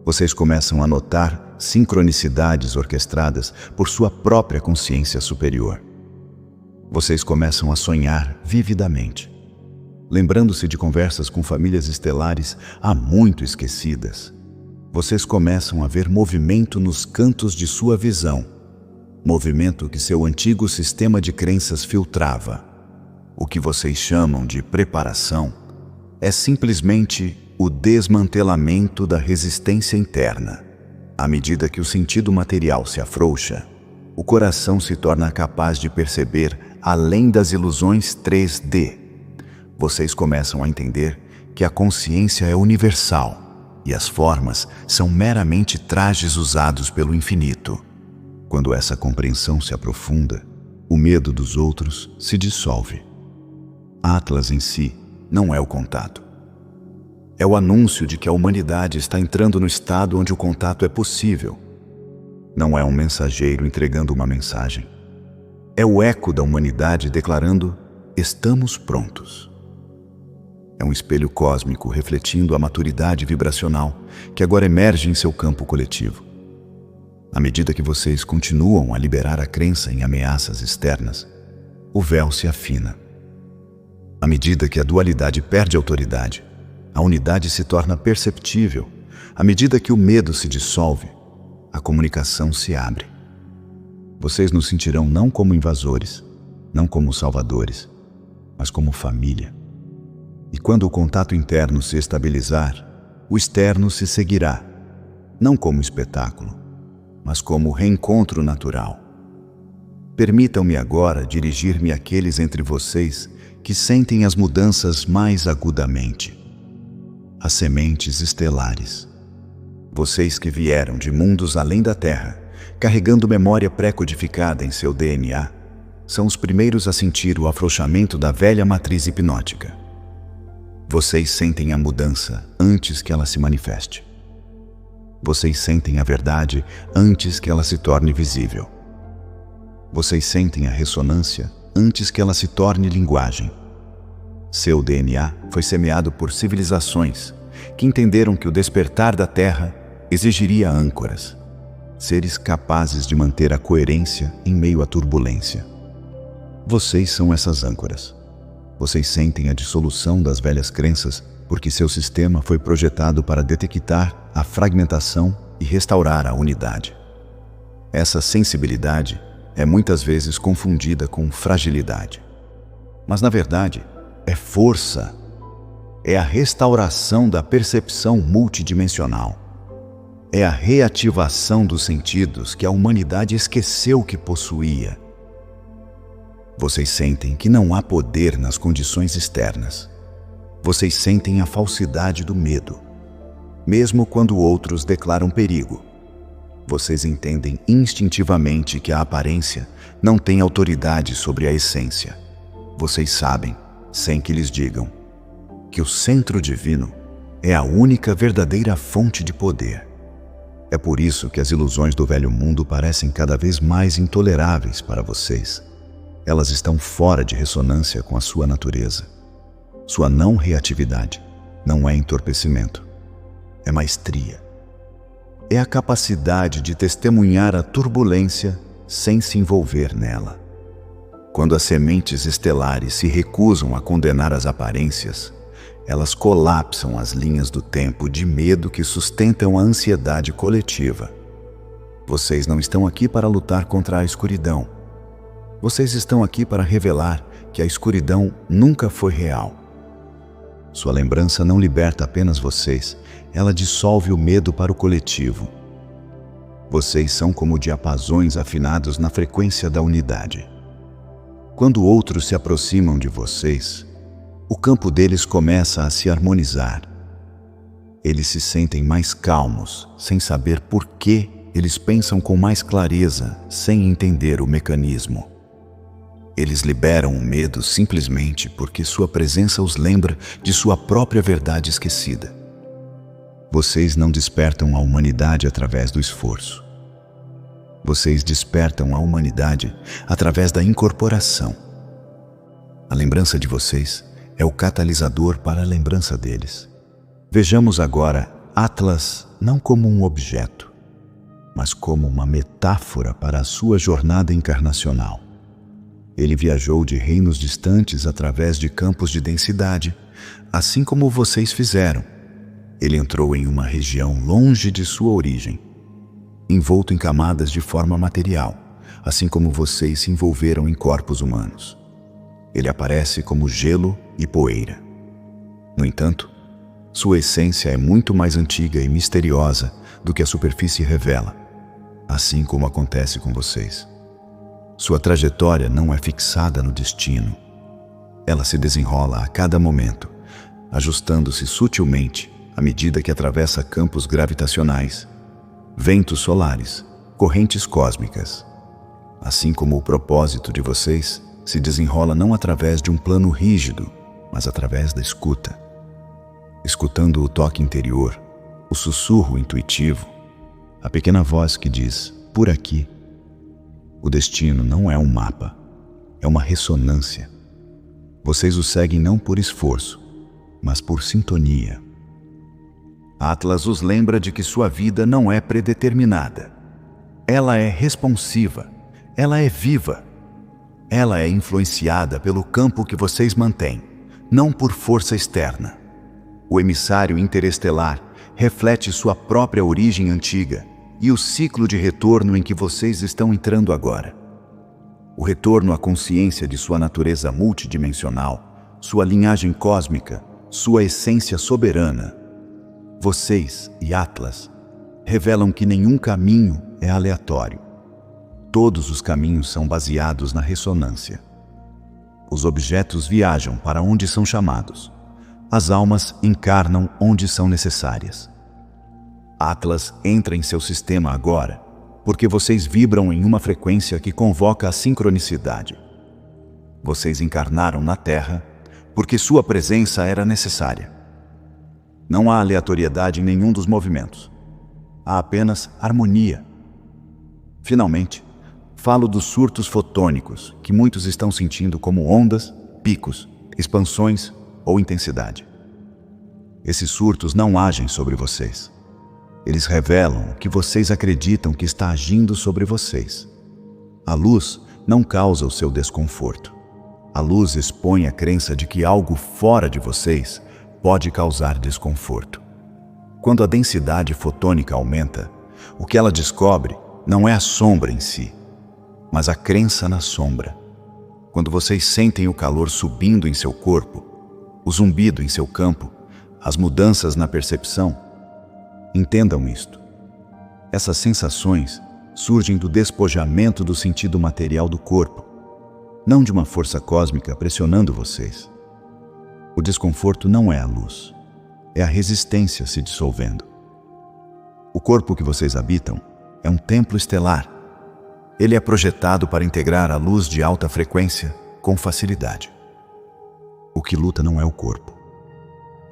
Vocês começam a notar sincronicidades orquestradas por sua própria consciência superior. Vocês começam a sonhar vividamente, lembrando-se de conversas com famílias estelares há muito esquecidas. Vocês começam a ver movimento nos cantos de sua visão, movimento que seu antigo sistema de crenças filtrava. O que vocês chamam de preparação é simplesmente o desmantelamento da resistência interna. À medida que o sentido material se afrouxa, o coração se torna capaz de perceber além das ilusões 3D. Vocês começam a entender que a consciência é universal e as formas são meramente trajes usados pelo infinito. Quando essa compreensão se aprofunda, o medo dos outros se dissolve. Atlas em si não é o contato. É o anúncio de que a humanidade está entrando no estado onde o contato é possível. Não é um mensageiro entregando uma mensagem. É o eco da humanidade declarando: estamos prontos. É um espelho cósmico refletindo a maturidade vibracional que agora emerge em seu campo coletivo. À medida que vocês continuam a liberar a crença em ameaças externas, o véu se afina. À medida que a dualidade perde autoridade, a unidade se torna perceptível. À medida que o medo se dissolve, a comunicação se abre. Vocês nos sentirão não como invasores, não como salvadores, mas como família. E quando o contato interno se estabilizar, o externo se seguirá, não como espetáculo, mas como reencontro natural. Permitam-me agora dirigir-me àqueles entre vocês que sentem as mudanças mais agudamente. As sementes estelares. Vocês que vieram de mundos além da Terra, carregando memória pré-codificada em seu DNA, são os primeiros a sentir o afrouxamento da velha matriz hipnótica. Vocês sentem a mudança antes que ela se manifeste. Vocês sentem a verdade antes que ela se torne visível. Vocês sentem a ressonância antes que ela se torne linguagem. Seu DNA foi semeado por civilizações que entenderam que o despertar da Terra exigiria âncoras, seres capazes de manter a coerência em meio à turbulência. Vocês são essas âncoras. Vocês sentem a dissolução das velhas crenças porque seu sistema foi projetado para detectar a fragmentação e restaurar a unidade. Essa sensibilidade é muitas vezes confundida com fragilidade. Mas, na verdade, é força. É a restauração da percepção multidimensional. É a reativação dos sentidos que a humanidade esqueceu que possuía. Vocês sentem que não há poder nas condições externas. Vocês sentem a falsidade do medo, mesmo quando outros declaram perigo. Vocês entendem instintivamente que a aparência não tem autoridade sobre a essência. Vocês sabem, sem que lhes digam, que o centro divino é a única verdadeira fonte de poder. É por isso que as ilusões do velho mundo parecem cada vez mais intoleráveis para vocês. Elas estão fora de ressonância com a sua natureza. Sua não reatividade não é entorpecimento, é maestria. É a capacidade de testemunhar a turbulência sem se envolver nela. Quando as sementes estelares se recusam a condenar as aparências, elas colapsam as linhas do tempo de medo que sustentam a ansiedade coletiva. Vocês não estão aqui para lutar contra a escuridão. Vocês estão aqui para revelar que a escuridão nunca foi real. Sua lembrança não liberta apenas vocês, ela dissolve o medo para o coletivo. Vocês são como diapasões afinados na frequência da unidade. Quando outros se aproximam de vocês, o campo deles começa a se harmonizar. Eles se sentem mais calmos, sem saber por que eles pensam com mais clareza, sem entender o mecanismo. Eles liberam o medo simplesmente porque sua presença os lembra de sua própria verdade esquecida. Vocês não despertam a humanidade através do esforço. Vocês despertam a humanidade através da incorporação. A lembrança de vocês é o catalisador para a lembrança deles. Vejamos agora Atlas não como um objeto, mas como uma metáfora para a sua jornada encarnacional. Ele viajou de reinos distantes através de campos de densidade, assim como vocês fizeram. Ele entrou em uma região longe de sua origem, envolto em camadas de forma material, assim como vocês se envolveram em corpos humanos. Ele aparece como gelo e poeira. No entanto, sua essência é muito mais antiga e misteriosa do que a superfície revela, assim como acontece com vocês. Sua trajetória não é fixada no destino. Ela se desenrola a cada momento, ajustando-se sutilmente à medida que atravessa campos gravitacionais, ventos solares, correntes cósmicas. Assim como o propósito de vocês se desenrola não através de um plano rígido, mas através da escuta. Escutando o toque interior, o sussurro intuitivo, a pequena voz que diz, por aqui. O destino não é um mapa, é uma ressonância. Vocês o seguem não por esforço, mas por sintonia. Atlas os lembra de que sua vida não é predeterminada. Ela é responsiva, ela é viva. Ela é influenciada pelo campo que vocês mantêm, não por força externa. O emissário interestelar reflete sua própria origem antiga e o ciclo de retorno em que vocês estão entrando agora. O retorno à consciência de sua natureza multidimensional, sua linhagem cósmica, sua essência soberana. Vocês e Atlas revelam que nenhum caminho é aleatório. Todos os caminhos são baseados na ressonância. Os objetos viajam para onde são chamados. As almas encarnam onde são necessárias. Atlas entra em seu sistema agora, porque vocês vibram em uma frequência que convoca a sincronicidade. Vocês encarnaram na Terra porque sua presença era necessária. Não há aleatoriedade em nenhum dos movimentos. Há apenas harmonia. Finalmente, falo dos surtos fotônicos que muitos estão sentindo como ondas, picos, expansões ou intensidade. Esses surtos não agem sobre vocês. Eles revelam o que vocês acreditam que está agindo sobre vocês. A luz não causa o seu desconforto. A luz expõe a crença de que algo fora de vocês pode causar desconforto. Quando a densidade fotônica aumenta, o que ela descobre não é a sombra em si, mas a crença na sombra. Quando vocês sentem o calor subindo em seu corpo, o zumbido em seu campo, as mudanças na percepção, entendam isto. Essas sensações surgem do despojamento do sentido material do corpo, não de uma força cósmica pressionando vocês. O desconforto não é a luz, é a resistência se dissolvendo. O corpo que vocês habitam é um templo estelar. Ele é projetado para integrar a luz de alta frequência com facilidade. O que luta não é o corpo,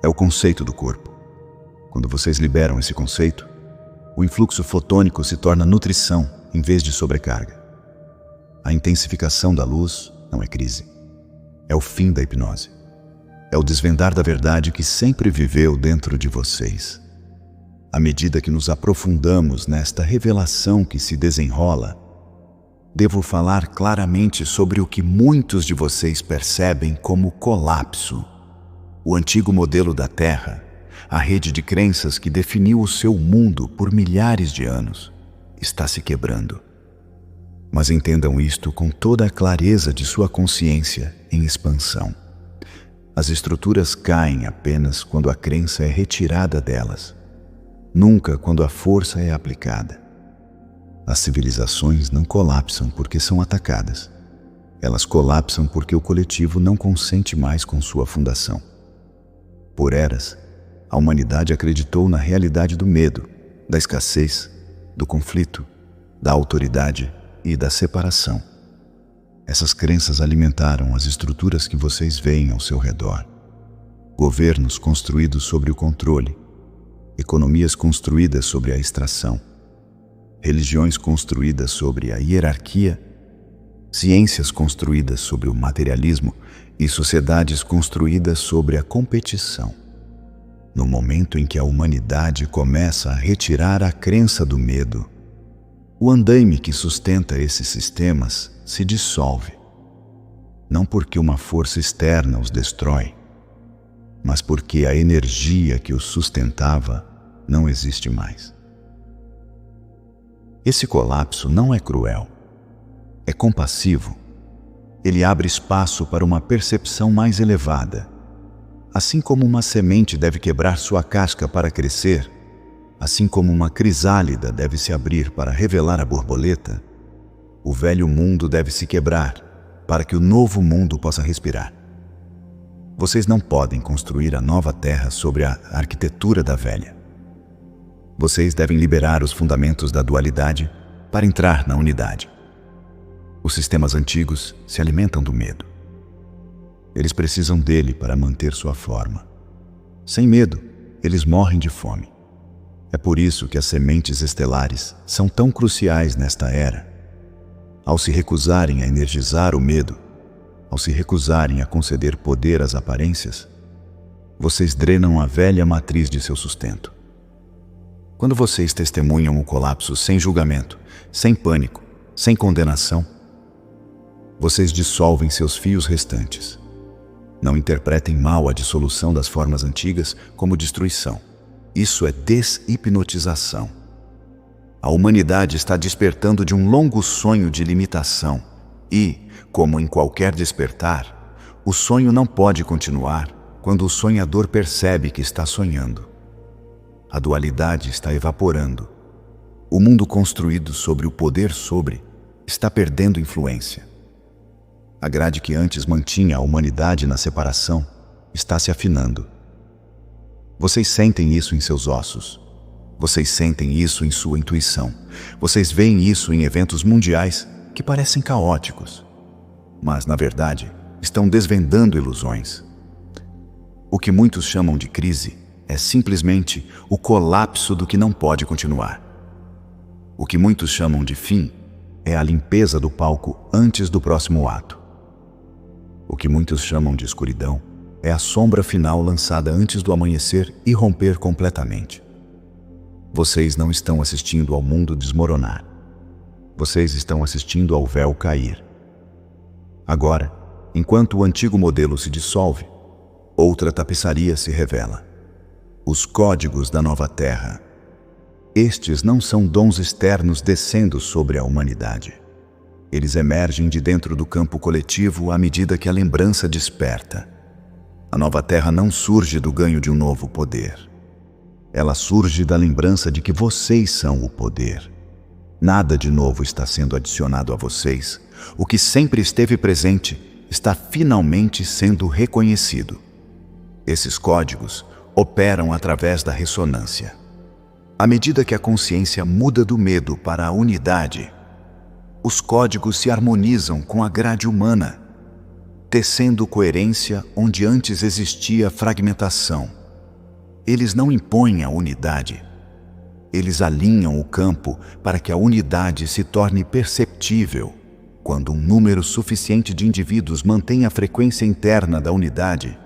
é o conceito do corpo. Quando vocês liberam esse conceito, o influxo fotônico se torna nutrição em vez de sobrecarga. A intensificação da luz não é crise, é o fim da hipnose. É o desvendar da verdade que sempre viveu dentro de vocês. À medida que nos aprofundamos nesta revelação que se desenrola, devo falar claramente sobre o que muitos de vocês percebem como colapso. O antigo modelo da Terra, a rede de crenças que definiu o seu mundo por milhares de anos, está se quebrando. Mas entendam isto com toda a clareza de sua consciência em expansão. As estruturas caem apenas quando a crença é retirada delas, nunca quando a força é aplicada. As civilizações não colapsam porque são atacadas. Elas colapsam porque o coletivo não consente mais com sua fundação. Por eras, a humanidade acreditou na realidade do medo, da escassez, do conflito, da autoridade e da separação. Essas crenças alimentaram as estruturas que vocês veem ao seu redor. Governos construídos sobre o controle, economias construídas sobre a extração, religiões construídas sobre a hierarquia, ciências construídas sobre o materialismo e sociedades construídas sobre a competição. No momento em que a humanidade começa a retirar a crença do medo, o andaime que sustenta esses sistemas se dissolve. Não porque uma força externa os destrói, mas porque a energia que os sustentava não existe mais. Esse colapso não é cruel, é compassivo. Ele abre espaço para uma percepção mais elevada. Assim como uma semente deve quebrar sua casca para crescer, assim como uma crisálida deve se abrir para revelar a borboleta, o velho mundo deve se quebrar para que o novo mundo possa respirar. Vocês não podem construir a nova terra sobre a arquitetura da velha. Vocês devem liberar os fundamentos da dualidade para entrar na unidade. Os sistemas antigos se alimentam do medo. Eles precisam dele para manter sua forma. Sem medo, eles morrem de fome. É por isso que as sementes estelares são tão cruciais nesta era. Ao se recusarem a energizar o medo, ao se recusarem a conceder poder às aparências, vocês drenam a velha matriz de seu sustento. Quando vocês testemunham o colapso sem julgamento, sem pânico, sem condenação, vocês dissolvem seus fios restantes. Não interpretem mal a dissolução das formas antigas como destruição. Isso é deshipnotização. A humanidade está despertando de um longo sonho de limitação e, como em qualquer despertar, o sonho não pode continuar quando o sonhador percebe que está sonhando. A dualidade está evaporando. O mundo construído sobre o poder sobre está perdendo influência. A grade que antes mantinha a humanidade na separação está se afinando. Vocês sentem isso em seus ossos. Vocês sentem isso em sua intuição. Vocês veem isso em eventos mundiais que parecem caóticos, mas, na verdade, estão desvendando ilusões. O que muitos chamam de crise é simplesmente o colapso do que não pode continuar. O que muitos chamam de fim é a limpeza do palco antes do próximo ato. O que muitos chamam de escuridão é a sombra final lançada antes do amanhecer e romper completamente. Vocês não estão assistindo ao mundo desmoronar. Vocês estão assistindo ao véu cair. Agora, enquanto o antigo modelo se dissolve, outra tapeçaria se revela. Os códigos da nova terra. Estes não são dons externos descendo sobre a humanidade. Eles emergem de dentro do campo coletivo à medida que a lembrança desperta. A nova terra não surge do ganho de um novo poder. Ela surge da lembrança de que vocês são o poder. Nada de novo está sendo adicionado a vocês. O que sempre esteve presente está finalmente sendo reconhecido. Esses códigos operam através da ressonância. À medida que a consciência muda do medo para a unidade, os códigos se harmonizam com a grade humana, tecendo coerência onde antes existia fragmentação. Eles não impõem a unidade. Eles alinham o campo para que a unidade se torne perceptível. Quando um número suficiente de indivíduos mantém a frequência interna da unidade,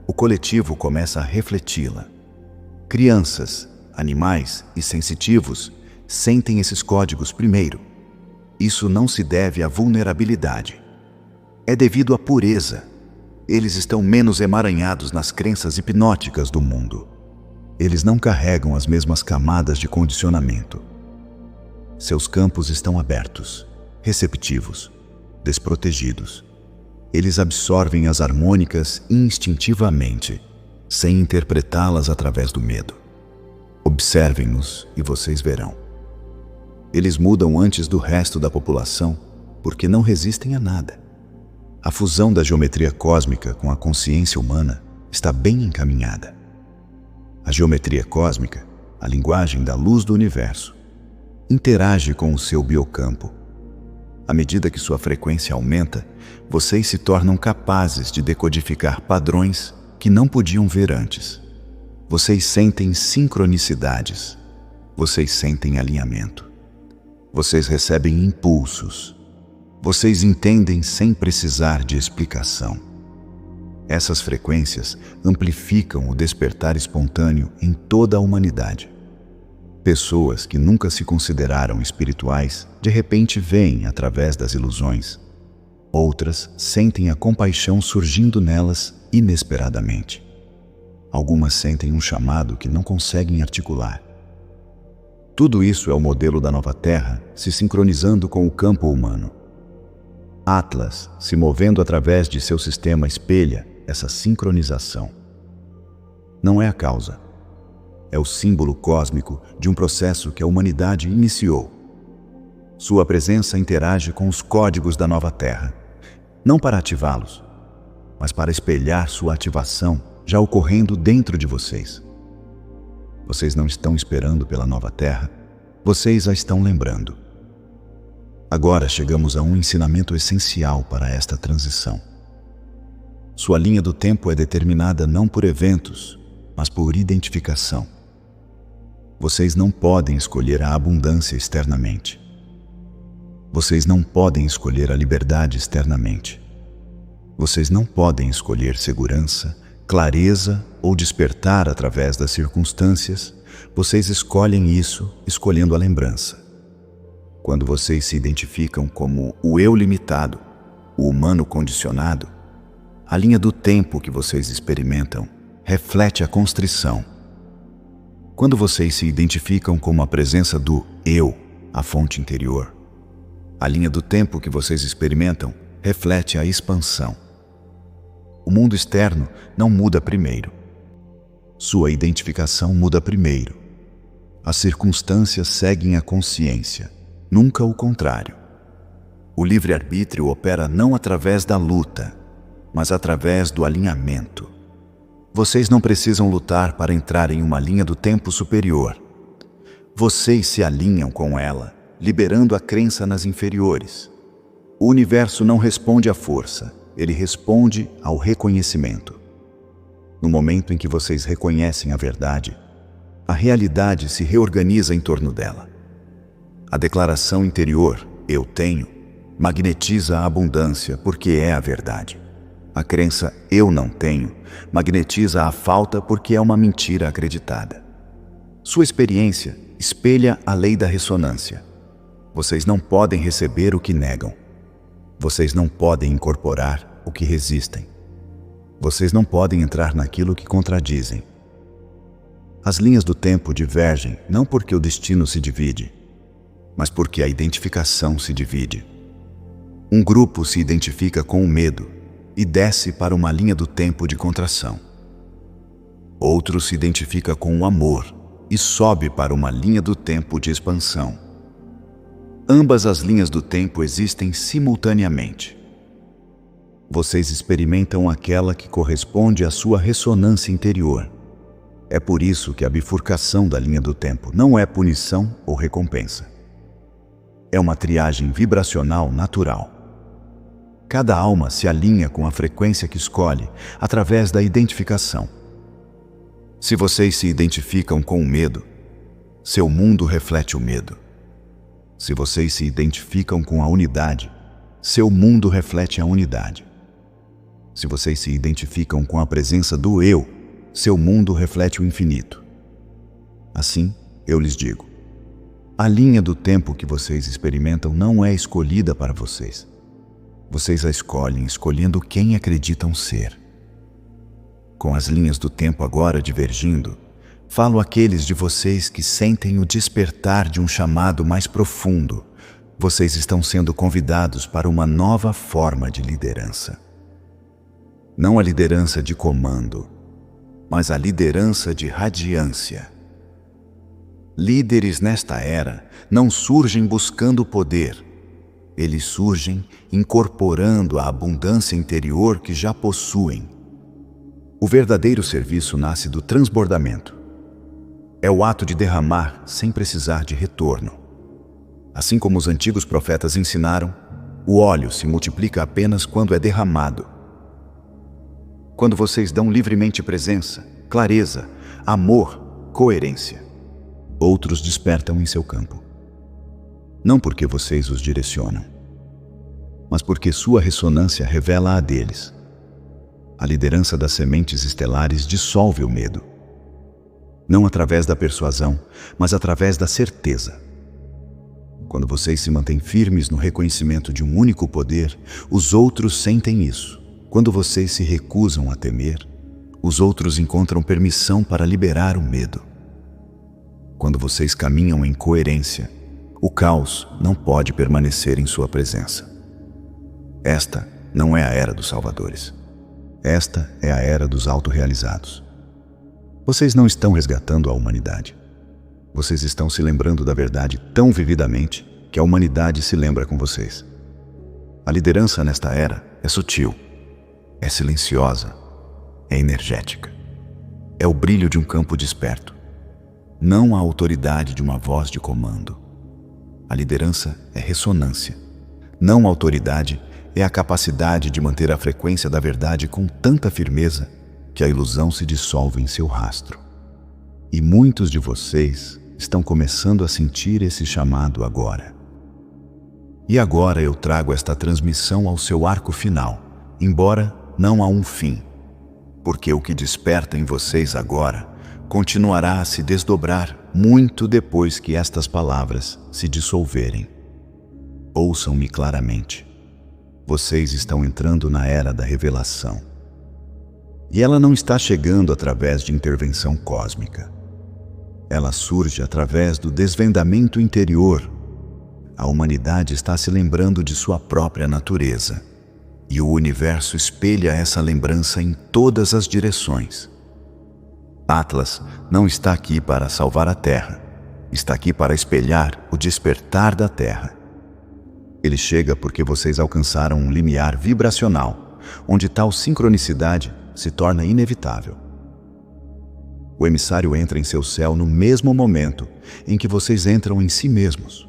o coletivo começa a refleti-la. Crianças, animais e sensitivos sentem esses códigos primeiro. Isso não se deve à vulnerabilidade. É devido à pureza. Eles estão menos emaranhados nas crenças hipnóticas do mundo. Eles não carregam as mesmas camadas de condicionamento. Seus campos estão abertos, receptivos, desprotegidos. Eles absorvem as harmônicas instintivamente, sem interpretá-las através do medo. Observem-nos e vocês verão. Eles mudam antes do resto da população porque não resistem a nada. A fusão da geometria cósmica com a consciência humana está bem encaminhada. A geometria cósmica, a linguagem da luz do universo, interage com o seu biocampo. À medida que sua frequência aumenta, vocês se tornam capazes de decodificar padrões que não podiam ver antes. Vocês sentem sincronicidades. Vocês sentem alinhamento. Vocês recebem impulsos. Vocês entendem sem precisar de explicação. Essas frequências amplificam o despertar espontâneo em toda a humanidade. Pessoas que nunca se consideraram espirituais, de repente veem através das ilusões. Outras sentem a compaixão surgindo nelas inesperadamente. Algumas sentem um chamado que não conseguem articular. Tudo isso é o modelo da nova Terra se sincronizando com o campo humano. Atlas, se movendo através de seu sistema, espelha essa sincronização. Não é a causa. É o símbolo cósmico de um processo que a humanidade iniciou. Sua presença interage com os códigos da nova Terra, não para ativá-los, mas para espelhar sua ativação já ocorrendo dentro de vocês. Vocês não estão esperando pela nova Terra, vocês a estão lembrando. Agora chegamos a um ensinamento essencial para esta transição. Sua linha do tempo é determinada não por eventos, mas por identificação. Vocês não podem escolher a abundância externamente. Vocês não podem escolher a liberdade externamente. Vocês não podem escolher segurança, clareza ou despertar através das circunstâncias. Vocês escolhem isso escolhendo a lembrança. Quando vocês se identificam como o eu limitado, o humano condicionado, a linha do tempo que vocês experimentam reflete a constrição. Quando vocês se identificam como a presença do eu, a fonte interior, a linha do tempo que vocês experimentam reflete a expansão. O mundo externo não muda primeiro. Sua identificação muda primeiro. As circunstâncias seguem a consciência, nunca o contrário. O livre-arbítrio opera não através da luta, mas através do alinhamento. Vocês não precisam lutar para entrar em uma linha do tempo superior. Vocês se alinham com ela, liberando a crença nas inferiores. O universo não responde à força, ele responde ao reconhecimento. No momento em que vocês reconhecem a verdade, a realidade se reorganiza em torno dela. A declaração interior, eu tenho, magnetiza a abundância porque é a verdade. A crença eu não tenho magnetiza a falta porque é uma mentira acreditada. Sua experiência espelha a lei da ressonância. Vocês não podem receber o que negam. Vocês não podem incorporar o que resistem. Vocês não podem entrar naquilo que contradizem. As linhas do tempo divergem não porque o destino se divide, mas porque a identificação se divide. Um grupo se identifica com o medo e desce para uma linha do tempo de contração. Outro se identifica com o amor e sobe para uma linha do tempo de expansão. Ambas as linhas do tempo existem simultaneamente. Vocês experimentam aquela que corresponde à sua ressonância interior. É por isso que a bifurcação da linha do tempo não é punição ou recompensa. É uma triagem vibracional natural. Cada alma se alinha com a frequência que escolhe através da identificação. Se vocês se identificam com o medo, seu mundo reflete o medo. Se vocês se identificam com a unidade, seu mundo reflete a unidade. Se vocês se identificam com a presença do eu, seu mundo reflete o infinito. Assim, eu lhes digo, a linha do tempo que vocês experimentam não é escolhida para vocês. Vocês a escolhem escolhendo quem acreditam ser. Com as linhas do tempo agora divergindo, falo àqueles de vocês que sentem o despertar de um chamado mais profundo. Vocês estão sendo convidados para uma nova forma de liderança. Não a liderança de comando, mas a liderança de radiância. Líderes nesta era não surgem buscando poder. Eles surgem incorporando a abundância interior que já possuem. O verdadeiro serviço nasce do transbordamento. É o ato de derramar sem precisar de retorno. Assim como os antigos profetas ensinaram, o óleo se multiplica apenas quando é derramado. Quando vocês dão livremente presença, clareza, amor, coerência, outros despertam em seu campo. Não porque vocês os direcionam, mas porque sua ressonância revela a deles. A liderança das sementes estelares dissolve o medo. Não através da persuasão, mas através da certeza. Quando vocês se mantêm firmes no reconhecimento de um único poder, os outros sentem isso. Quando vocês se recusam a temer, os outros encontram permissão para liberar o medo. Quando vocês caminham em coerência, o caos não pode permanecer em sua presença. Esta não é a era dos salvadores. Esta é a era dos autorrealizados. Vocês não estão resgatando a humanidade. Vocês estão se lembrando da verdade tão vividamente que a humanidade se lembra com vocês. A liderança nesta era é sutil, é silenciosa, é energética. É o brilho de um campo desperto, não a autoridade de uma voz de comando. A liderança é ressonância, não a autoridade é a capacidade de manter a frequência da verdade com tanta firmeza que a ilusão se dissolve em seu rastro. E muitos de vocês estão começando a sentir esse chamado agora. E agora eu trago esta transmissão ao seu arco final, embora não a um fim, porque o que desperta em vocês agora continuará a se desdobrar muito depois que estas palavras se dissolverem. Ouçam-me claramente. Vocês estão entrando na era da revelação. E ela não está chegando através de intervenção cósmica. Ela surge através do desvendamento interior. A humanidade está se lembrando de sua própria natureza. E o universo espelha essa lembrança em todas as direções. Atlas não está aqui para salvar a Terra. Está aqui para espelhar o despertar da Terra. Ele chega porque vocês alcançaram um limiar vibracional, onde tal sincronicidade se torna inevitável. O emissário entra em seu céu no mesmo momento em que vocês entram em si mesmos.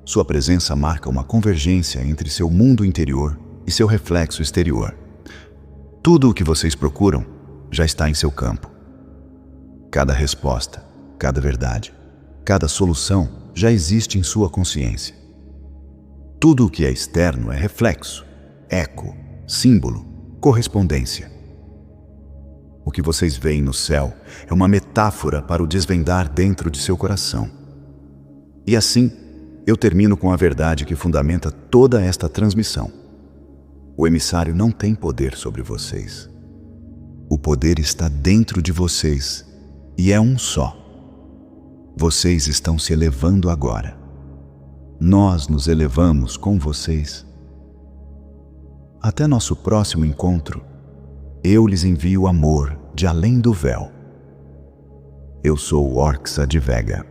Sua presença marca uma convergência entre seu mundo interior e seu reflexo exterior. Tudo o que vocês procuram já está em seu campo. Cada resposta, cada verdade, cada solução já existe em sua consciência. Tudo o que é externo é reflexo, eco, símbolo, correspondência. O que vocês veem no céu é uma metáfora para o desvendar dentro de seu coração. E assim, eu termino com a verdade que fundamenta toda esta transmissão. O emissário não tem poder sobre vocês. O poder está dentro de vocês e é um só. Vocês estão se elevando agora. Nós nos elevamos com vocês. Até nosso próximo encontro, eu lhes envio amor de além do véu. Eu sou o Orxa de Vega.